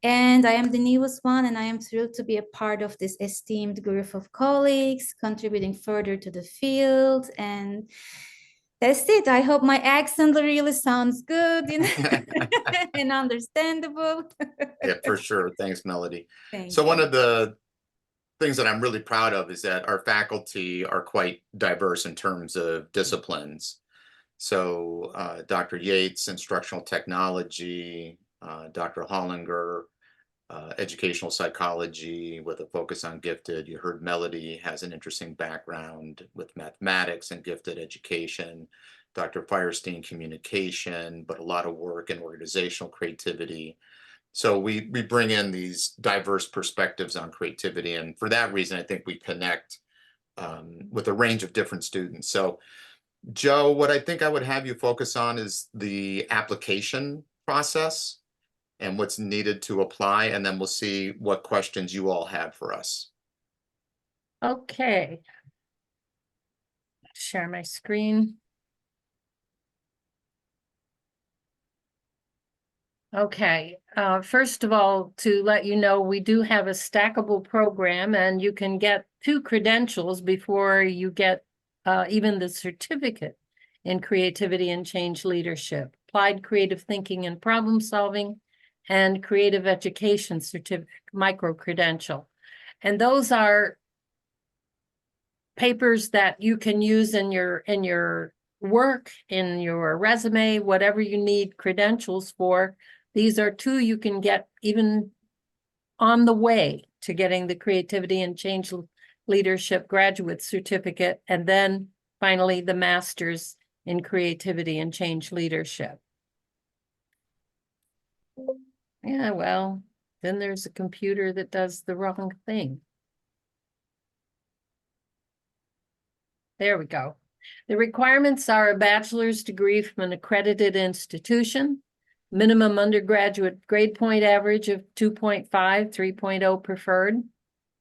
And I am the newest one, and I am thrilled to be a part of this esteemed group of colleagues, contributing further to the field. And that's it. I hope my accent really sounds good, you know, and understandable. Yeah, for sure. Thanks, Melody. Thank So you. one of the things that I'm really proud of is that our faculty are quite diverse in terms of disciplines. So Dr. Yates, instructional technology, Dr. Hollinger, educational psychology with a focus on gifted. You heard Melody has an interesting background with mathematics and gifted education. Dr. Firestein, communication, but a lot of work in organizational creativity. So we bring in these diverse perspectives on creativity. And for that reason, I think we connect with a range of different students. So Joe, what I think I would have you focus on is the application process and what's needed to apply, and then we'll see what questions you all have for us. Okay. Share my screen. Okay, first of all, to let you know, we do have a stackable program, and you can get 2 credentials before you get even the certificate in creativity and change leadership, applied creative thinking and problem solving, and creative education certificate, micro credential. And those are papers that you can use in your work, in your resume, whatever you need credentials for. These are 2 you can get even on the way to getting the creativity and change leadership graduate certificate, and then finally the master's in creativity and change leadership. Yeah, well, then there's a computer that does the wrong thing. There we go. The requirements are a bachelor's degree from an accredited institution, minimum undergraduate grade point average of 2.5, 3.0 preferred,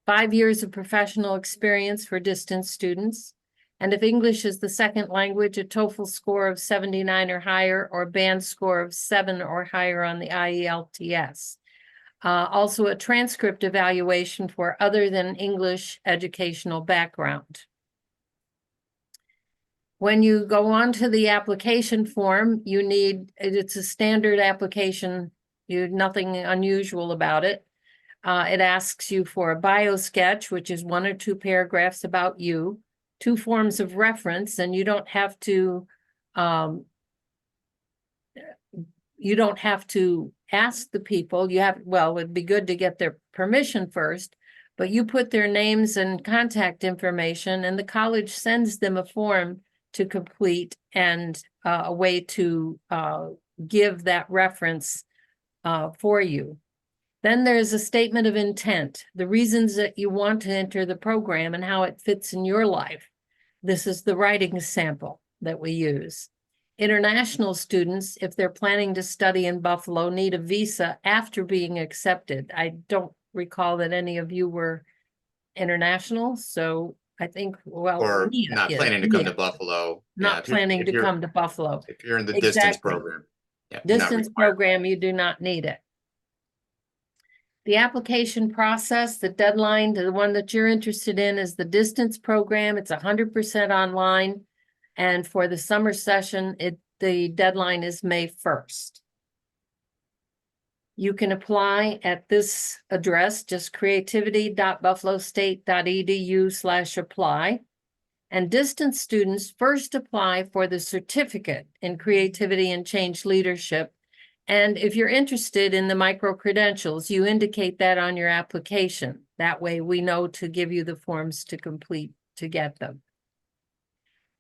5 years of professional experience for distance students, and if English is the second language, a TOEFL score of 79 or higher, or band score of 7 or higher on the IELTS. Also a transcript evaluation for other than English educational background. When you go on to the application form, you need, it's a standard application, nothing unusual about it. It asks you for a bio sketch, which is 1 or 2 paragraphs about you, 2 forms of reference, and you don't have to ask the people. You have, well, it'd be good to get their permission first, but you put their names and contact information, and the college sends them a form to complete and a way to give that reference for you. Then there's a statement of intent, the reasons that you want to enter the program and how it fits in your life. This is the writing sample that we use. International students, if they're planning to study in Buffalo, need a visa after being accepted. I don't recall that any of you were international, so I think, well, Or Mia not is. planning to come Mia. to Buffalo. Not planning to come to Buffalo. If you're in the distance Exactly. program. Yeah, you're not Distance required. program, you do not need it. The application process, the deadline, the one that you're interested in is the distance program. It's 100% online. And for the summer session, the deadline is May 1st. You can apply at this address, just creativity.buffalostate.edu/apply. And distance students first apply for the certificate in creativity and change leadership. And if you're interested in the micro-credentials, you indicate that on your application. That way we know to give you the forms to complete to get them.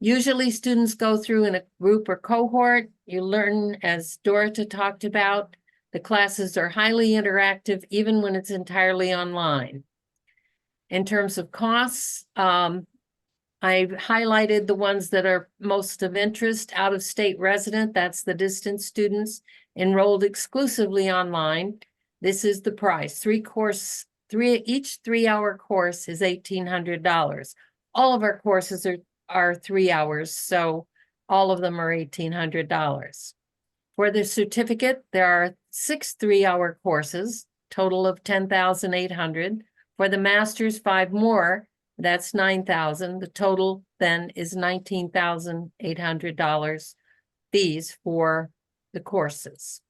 Usually students go through in a group or cohort. You learn, as Dorota talked about, the classes are highly interactive, even when it's entirely online. In terms of costs, I've highlighted the ones that are most of interest. Out-of-state resident, that's the distance students enrolled exclusively online. This is the price. Each 3-hour course is $1,800. All of our courses are 3 hours, so all of them are $1,800. For the certificate, there are 6 3-hour courses, total of $10,800. For the master's, 5 more, that's $9,000. The total then is $19,800 fees for the courses.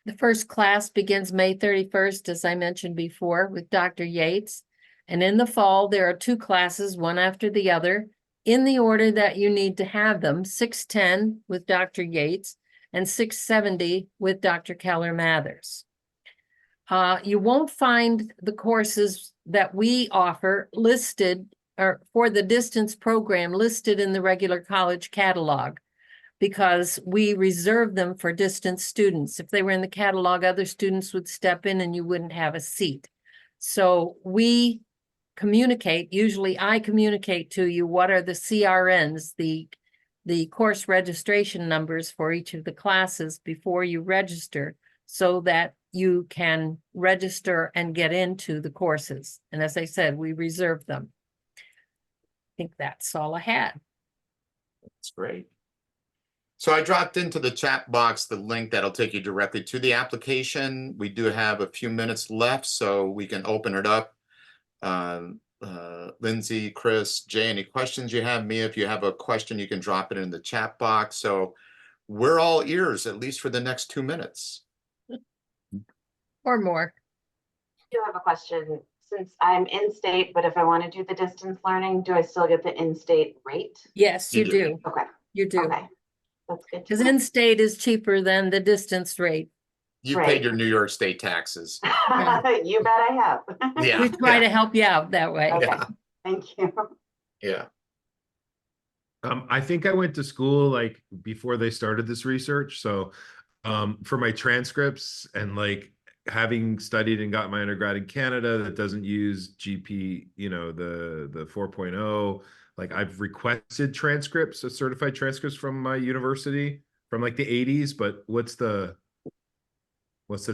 The first class begins May 31st, as I mentioned before, with Dr. Yates. And in the fall, there are 2 classes, one after the other, in the order that you need to have them, 610 with Dr. Yates and 670 with Dr. Keller Mathers. You won't find the courses that we offer listed, or for the distance program listed in the regular college catalog, because we reserve them for distance students. If they were in the catalog, other students would step in and you wouldn't have a seat. So we communicate, usually I communicate to you what are the CRNs, the course registration numbers for each of the classes before you register, so that you can register and get into the courses. And as I said, we reserve them. I think that's all I had. That's great. So I dropped into the chat box the link that'll take you directly to the application. We do have a few minutes left, so we can open it up. Lindsay, Chris, Jay, any questions you have? Mia, if you have a question, you can drop it in the chat box. So we're all ears, at least for the next 2 minutes. Or more. I do have a question. Since I'm in-state, but if I want to do the distance learning, do I still get the in-state rate? Yes, you do. Okay. You do. Okay. That's good. Because in-state is cheaper than the distance rate. You Right. paid your New York State taxes. You bet I have. Yeah. We try to help you out that way. Okay. Yeah. Thank you. Yeah. I think I went to school like before they started this research. So for my transcripts and like having studied and got my undergrad in Canada that doesn't use GP, you know, the 4.0, Like I've requested transcripts, certified transcripts from my university from like the 80s, but what's the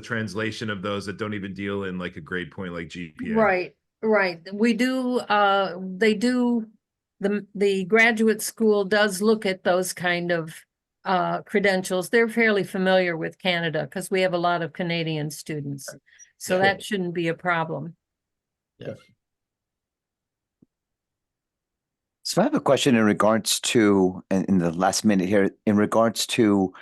translation of those that don't even deal in like a grade point like GPA? Right, right. We do, they do, the graduate school does look at those kind of credentials. They're fairly familiar with Canada because we have a lot of Canadian students. So Yeah. that shouldn't be a problem. Yeah. So I have a question in regards to, in the last minute here, in regards to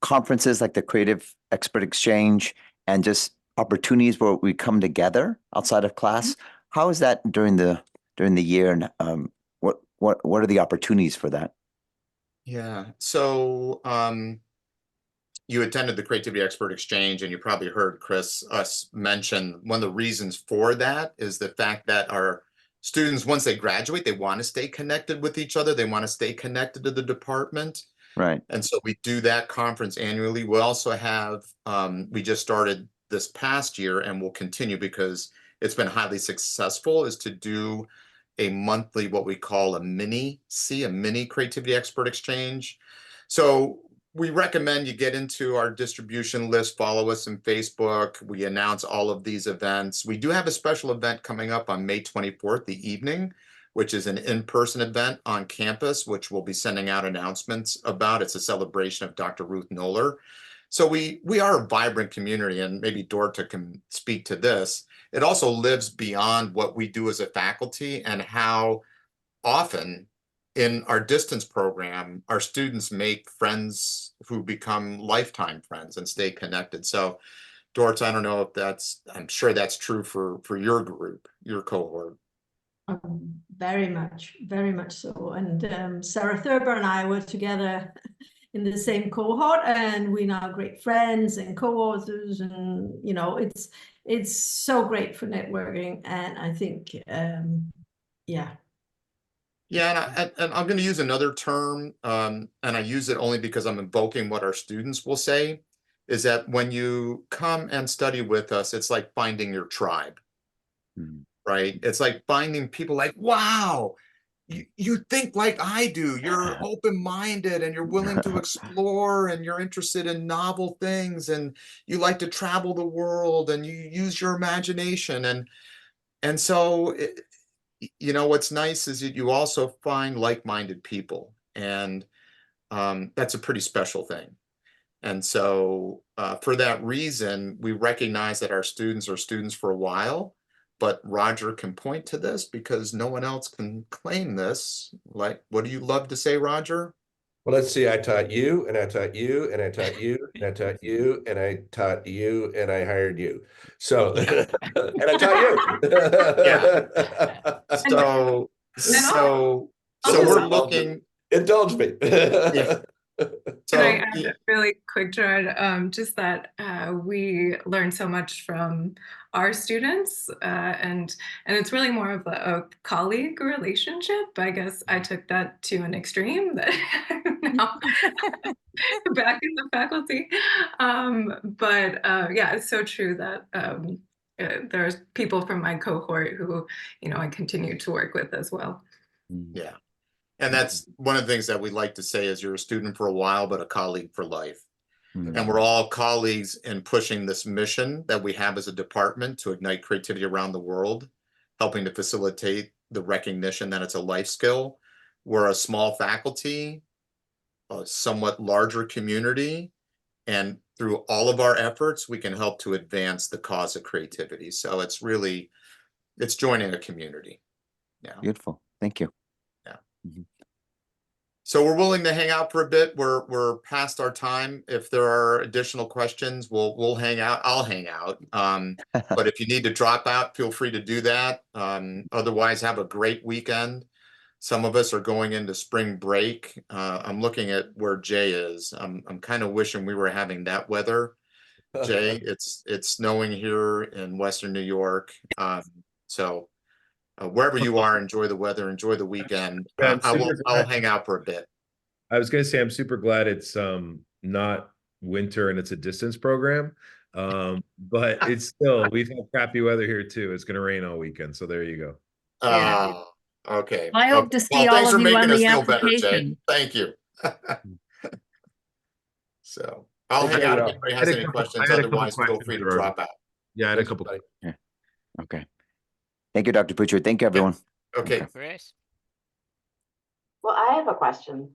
conferences like the Creative Expert Exchange and just opportunities where we come together outside of class. How is that during the year, and what are the opportunities for that? Yeah. So you attended the Creativity Expert Exchange, and you probably heard us mention one of the reasons for that is the fact that our students, once they graduate, they want to stay connected with each other. They want to stay connected to the department. Right. And so we do that conference annually. We also have, we just started this past year and will continue because it's been highly successful, is to do a monthly, what we call a mini Creativity Expert Exchange. So we recommend you get into our distribution list, follow us on Facebook. We announce all of these events. We do have a special event coming up on May 24th, the evening, which is an in-person event on campus, which we'll be sending out announcements about. It's a celebration of Dr. Ruth Noller. So we are a vibrant community, and maybe Dorta can speak to this. It also lives beyond what we do as a faculty, and how often in our distance program, our students make friends who become lifetime friends and stay connected. So Dorta, I don't know if I'm sure that's true for your group, your cohort. Very much so. And Sarah Thurber and I were together in the same cohort, and we're now great friends and co-authors, and it's so great for networking. And I think yeah. Yeah, and I'm going to use another term, and I use it only because I'm invoking what our students will say, is that when you come and study with us, it's like finding your tribe, right? It's like finding people like, wow, you think like I do. You're open-minded and you're willing to explore, and you're interested in novel things, and you like to travel the world, and you use your imagination. And so what's nice is that you also find like-minded people, and that's a pretty special thing. And so for that reason, we recognize that our students are students for a while, but Roger can point to this because no one else can claim this. Like, what do you love to say, Roger? Well, let's see. I taught you, and I taught you, and I taught you, and I taught you, and I taught you, and I hired you. So, and I taught you. Yeah. So we're looking. Indulge me. Yeah. So, Can I add really quick, Gerard, just that we learn so much from our students, and it's really more of a colleague relationship. I guess I took that to an extreme that I'm now back in the faculty. But yeah, it's so true that there's people from my cohort who, I continue to work with as well. Yeah. And that's one of the things that we like to say is you're a student for a while, but a colleague for life. And we're all colleagues in pushing this mission that we have as a department to ignite creativity around the world, helping to facilitate the recognition that it's a life skill. We're a small faculty, a somewhat larger community, and through all of our efforts, we can help to advance the cause of creativity. So it's joining a community. Yeah. Beautiful. Thank you. So we're willing to hang out for a bit. We're past our time. If there are additional questions, we'll hang out. I'll hang out. But if you need to drop out, feel free to do that. Otherwise, have a great weekend. Some of us are going into spring break. I'm looking at where Jay is. I'm kind of wishing we were having that weather. Jay, it's snowing here in Western New York. So wherever you are, enjoy the weather, enjoy the weekend. I'll hang out for a bit. I was going to say, I'm super glad it's not winter and it's a distance program. But it's still, we've had crappy weather here too. It's going to rain all weekend. So there you go. Yeah. Okay. I hope to Okay. see Well, all thanks of for you making on us the feel better, Jay. application. Thank you. So I'll hang Okay, out if well, anybody I has had a any couple- questions. I had a couple Otherwise, feel questions, free to Gerard. drop out. Yeah, I had a thanks, couple. buddy. Okay. Thank you, Dr. Pritchard. Thank you, everyone. Okay. Chris? Well, I have a question.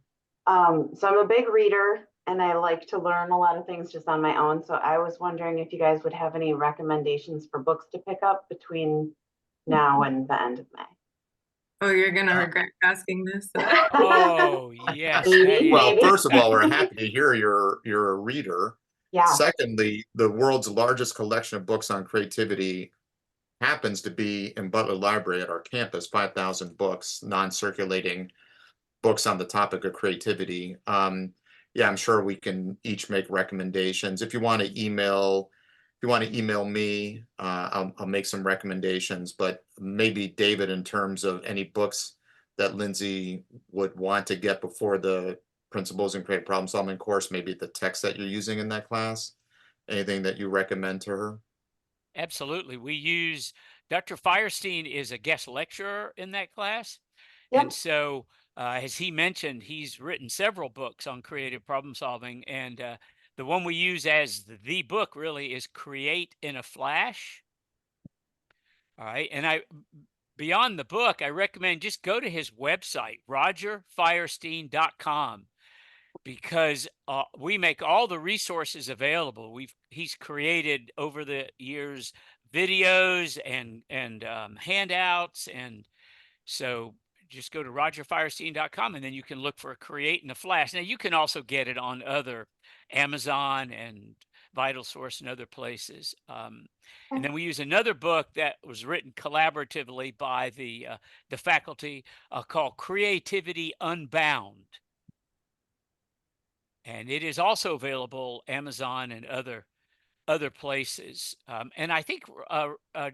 So I'm a big reader and I like to learn a lot of things just on my own. So I was wondering if you guys would have any recommendations for books to pick up between now and the end of May. Oh, you're gonna regret asking this. Oh, yes, that Maybe, is. Well, maybe. first of all, we're happy to hear you're a reader. Yeah. Secondly, the world's largest collection of books on creativity happens to be in Butler Library at our campus, 5,000 books, non-circulating books on the topic of creativity. Yeah, I'm sure we can each make recommendations. If you want to email me, I'll make some recommendations, but maybe David, in terms of any books that Lindsay would want to get before the Principles in Creative Problem Solving course, maybe the text that you're using in that class, anything that you recommend to her? Absolutely. We use Dr. Firestein is a guest lecturer in that class. Yep. And so, as he mentioned, he's written several books on creative problem solving. And the one we use as the book really is Create in a Flash. All right. And beyond the book, I recommend just go to his website, rogerfirestein.com, because we make all the resources available. He's created over the years videos and handouts, and so just go to rogerfirestein.com and then you can look for Create in a Flash. Now you can also get it on other Amazon and Vital Source and other places. And then we use another book that was written collaboratively by the faculty called Creativity Unbound. And it is also available Amazon and other places. And I think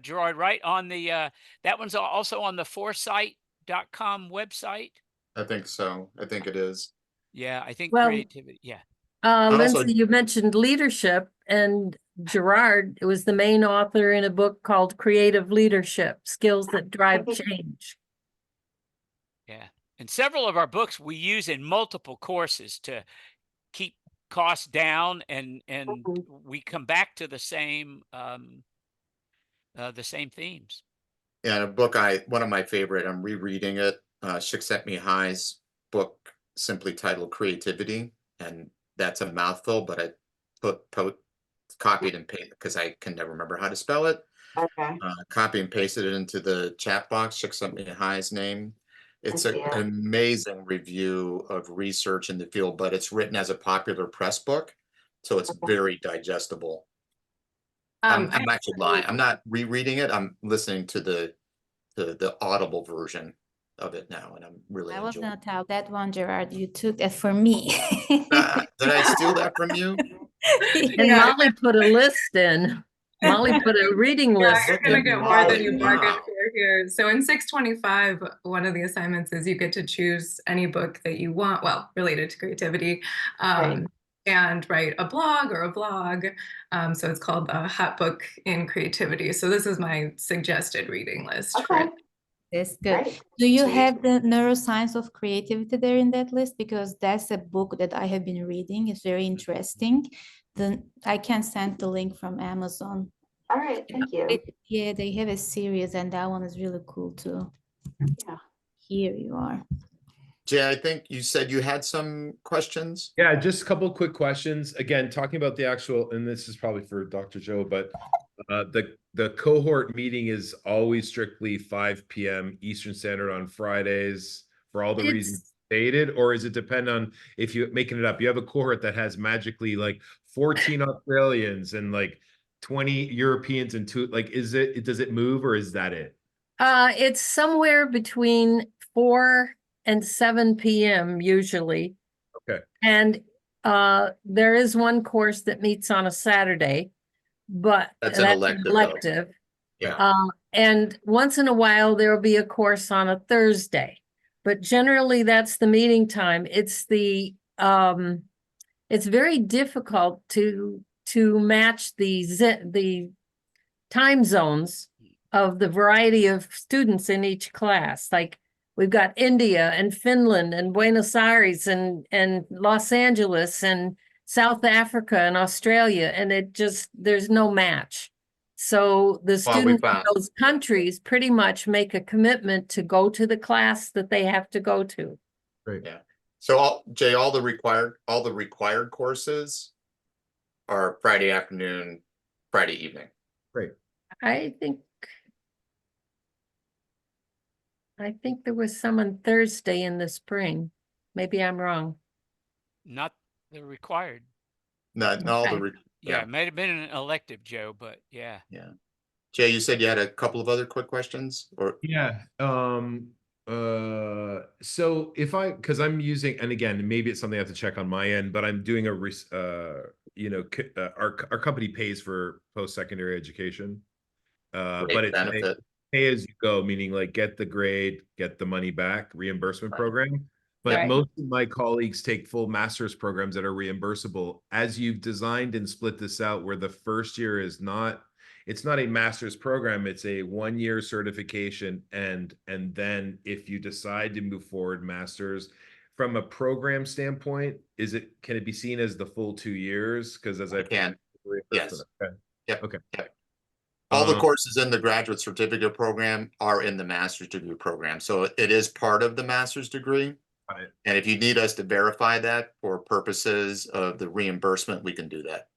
Gerard, right on the that one's also on the foresight.com website. I think so. I think it is. Yeah, I think Well, creativity. Yeah. Also- Lindsay, you mentioned leadership, and Gerard was the main author in a book called Creative Leadership, Skills That Drive Change. Yeah. And several of our books we use in multiple courses to keep costs down, and we come back to the same themes. Yeah, and a book one of my favorite, I'm rereading it, Csikszentmihalyi High's book, simply titled Creativity, and that's a mouthful, but I copied and pasted, because I can never remember how to spell it. Okay. Copy and pasted it into the chat box, Csikszentmihalyi's name. It's an amazing review of research in the field, but it's written as a popular press book, so it's very digestible. I'm actually lying. I'm not rereading it. I'm listening to the audible version of it now, and I'm really I was enjoying gonna tell that one, Gerard. You took that for me. it. Did I steal that from you? And Yeah. Molly put a list in. Molly put a reading Yeah, list. you're gonna at get more than Molly, you bargained wow. for here. So in 625, one of the assignments is you get to choose any book that you want, well, related to creativity, and write a blog or a vlog. So it's called the Hot Book in Creativity. So this is my suggested reading list for it. That's good. Great. Do you Sweet. have the neuroscience of creativity there in that list? Because that's a book that I have been reading. It's very interesting. Then I can send the link from Amazon. All right. Thank you. Yeah, they have a series, and that one is really cool too. Yeah. Here you are. Jay, I think you said you had some questions. Yeah, just a couple quick questions. Again, talking about the actual, and this is probably for Dr. Joe, but the cohort meeting is always strictly 5 p.m. Eastern Standard on Fridays for all the reasons stated, or is it depend on if you're making it up? You have a cohort that has magically like 14 Australians and like 20 Europeans and two, like, does it move, or is that it? It's somewhere between 4 and 7 p.m. usually. Okay. And there is one course that meets on a Saturday, but That's an elective, though. Yeah. And once in a while there will be a course on a Thursday, but generally that's the meeting time. It's it's very difficult to match the time zones of the variety of students in each class. Like We've got India and Finland and Buenos Aires and Los Angeles and South Africa and Australia, and there's no match. So the students in those countries pretty much make a commitment to go to the class that they have to go to. Great. Yeah. So Jay, all the required courses are Friday afternoon, Friday evening. Great. I think there was some on Thursday in the spring. Maybe I'm wrong. Not the required. Not all the Yeah, it might have been an elective, Joe, but yeah. Yeah. Jay, you said you had a couple of other quick questions, or Yeah. So because I'm using, and again, maybe it's something I have to check on my end, but I'm doing our company pays for post-secondary education. But it's pay as you go, meaning like get the grade, get the money back reimbursement program. But most of my colleagues take full master's programs that are reimbursable. As you've designed and split this out, where the first year is not, it's not a master's program, it's a 1-year certification. And then if you decide to move forward master's, from a program standpoint, can it be seen as the full 2 years? Because as I can. Yes. Okay. Yep. Okay. Yep. All the courses in the graduate certificate program are in the master's degree program. So it is part of the master's degree. Right. And if you need us to verify that for purposes of the reimbursement, we can do that.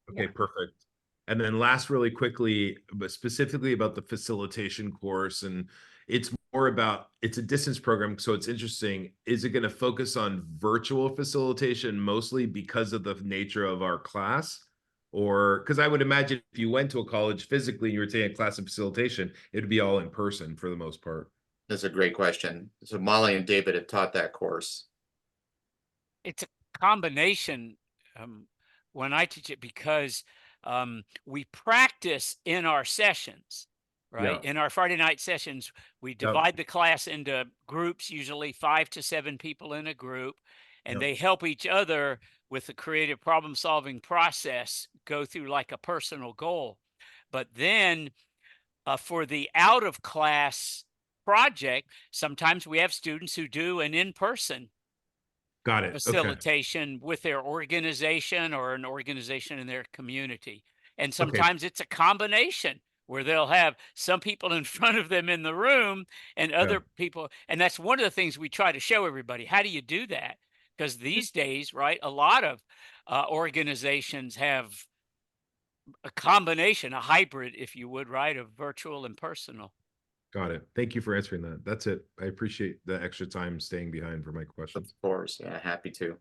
Okay, perfect. And then last really quickly, but specifically about the facilitation course, and it's a distance program. So it's interesting. Is it going to focus on virtual facilitation mostly because of the nature of our class? Or because I would imagine if you went to a college physically and you were taking a class in facilitation, it would be all in person for the most part. That's a great question. So Molly and David have taught that course. It's a combination when I teach it, because we practice in our sessions, right? Yeah. In our Friday night sessions, we divide the class into groups, usually 5 to 7 people in a group, and they help each other with the creative problem solving process go through like a personal goal. But then for the out of class project, sometimes we have students who do an in-person Got it. facilitation with their organization or an organization in their community. And sometimes it's a combination where they'll have some people in front of them in the room and other people. And that's one of the things we try to show everybody. How do you do that? Because these days, right, a lot of organizations have a combination, a hybrid, if you would, right, of virtual and personal. Got it. Thank you for answering that. That's it. I appreciate the extra time staying behind for my questions. Of course. Yeah, happy to.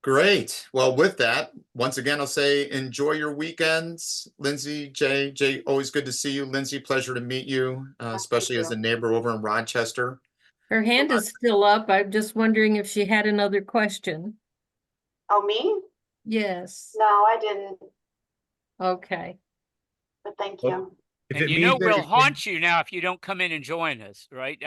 Great. Well, with that, once again, I'll say enjoy your weekends. Lindsay, Jay, always good to see you. Lindsay, pleasure to meet you, especially as a neighbor over in Rochester. Her hand is still up. I'm just wondering if she had another question. Oh, me? Yes. No, I didn't, Okay. but thank you. And we'll haunt you now if you don't come in and join us, right?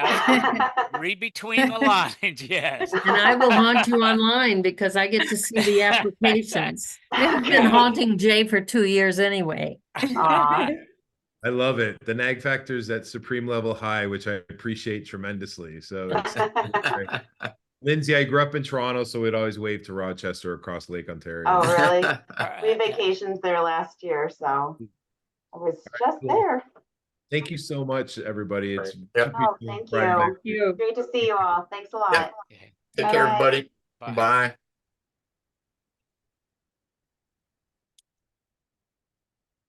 Read between the lines, yes. And I will haunt you online because I get to see the applications. I've been haunting Jay for 2 years anyway. Aw. I love it. The nag factor is at supreme level high, which I appreciate tremendously. So it's great. Lindsay, I grew up in Toronto, so we'd always wave to Rochester across Lake Ontario. Oh, really? We vacationed there last year, so I was just there. Thank you so much, everybody. It's Oh, thank you. Great to see you all. Thanks a lot. Take care, everybody. Bye. Bye.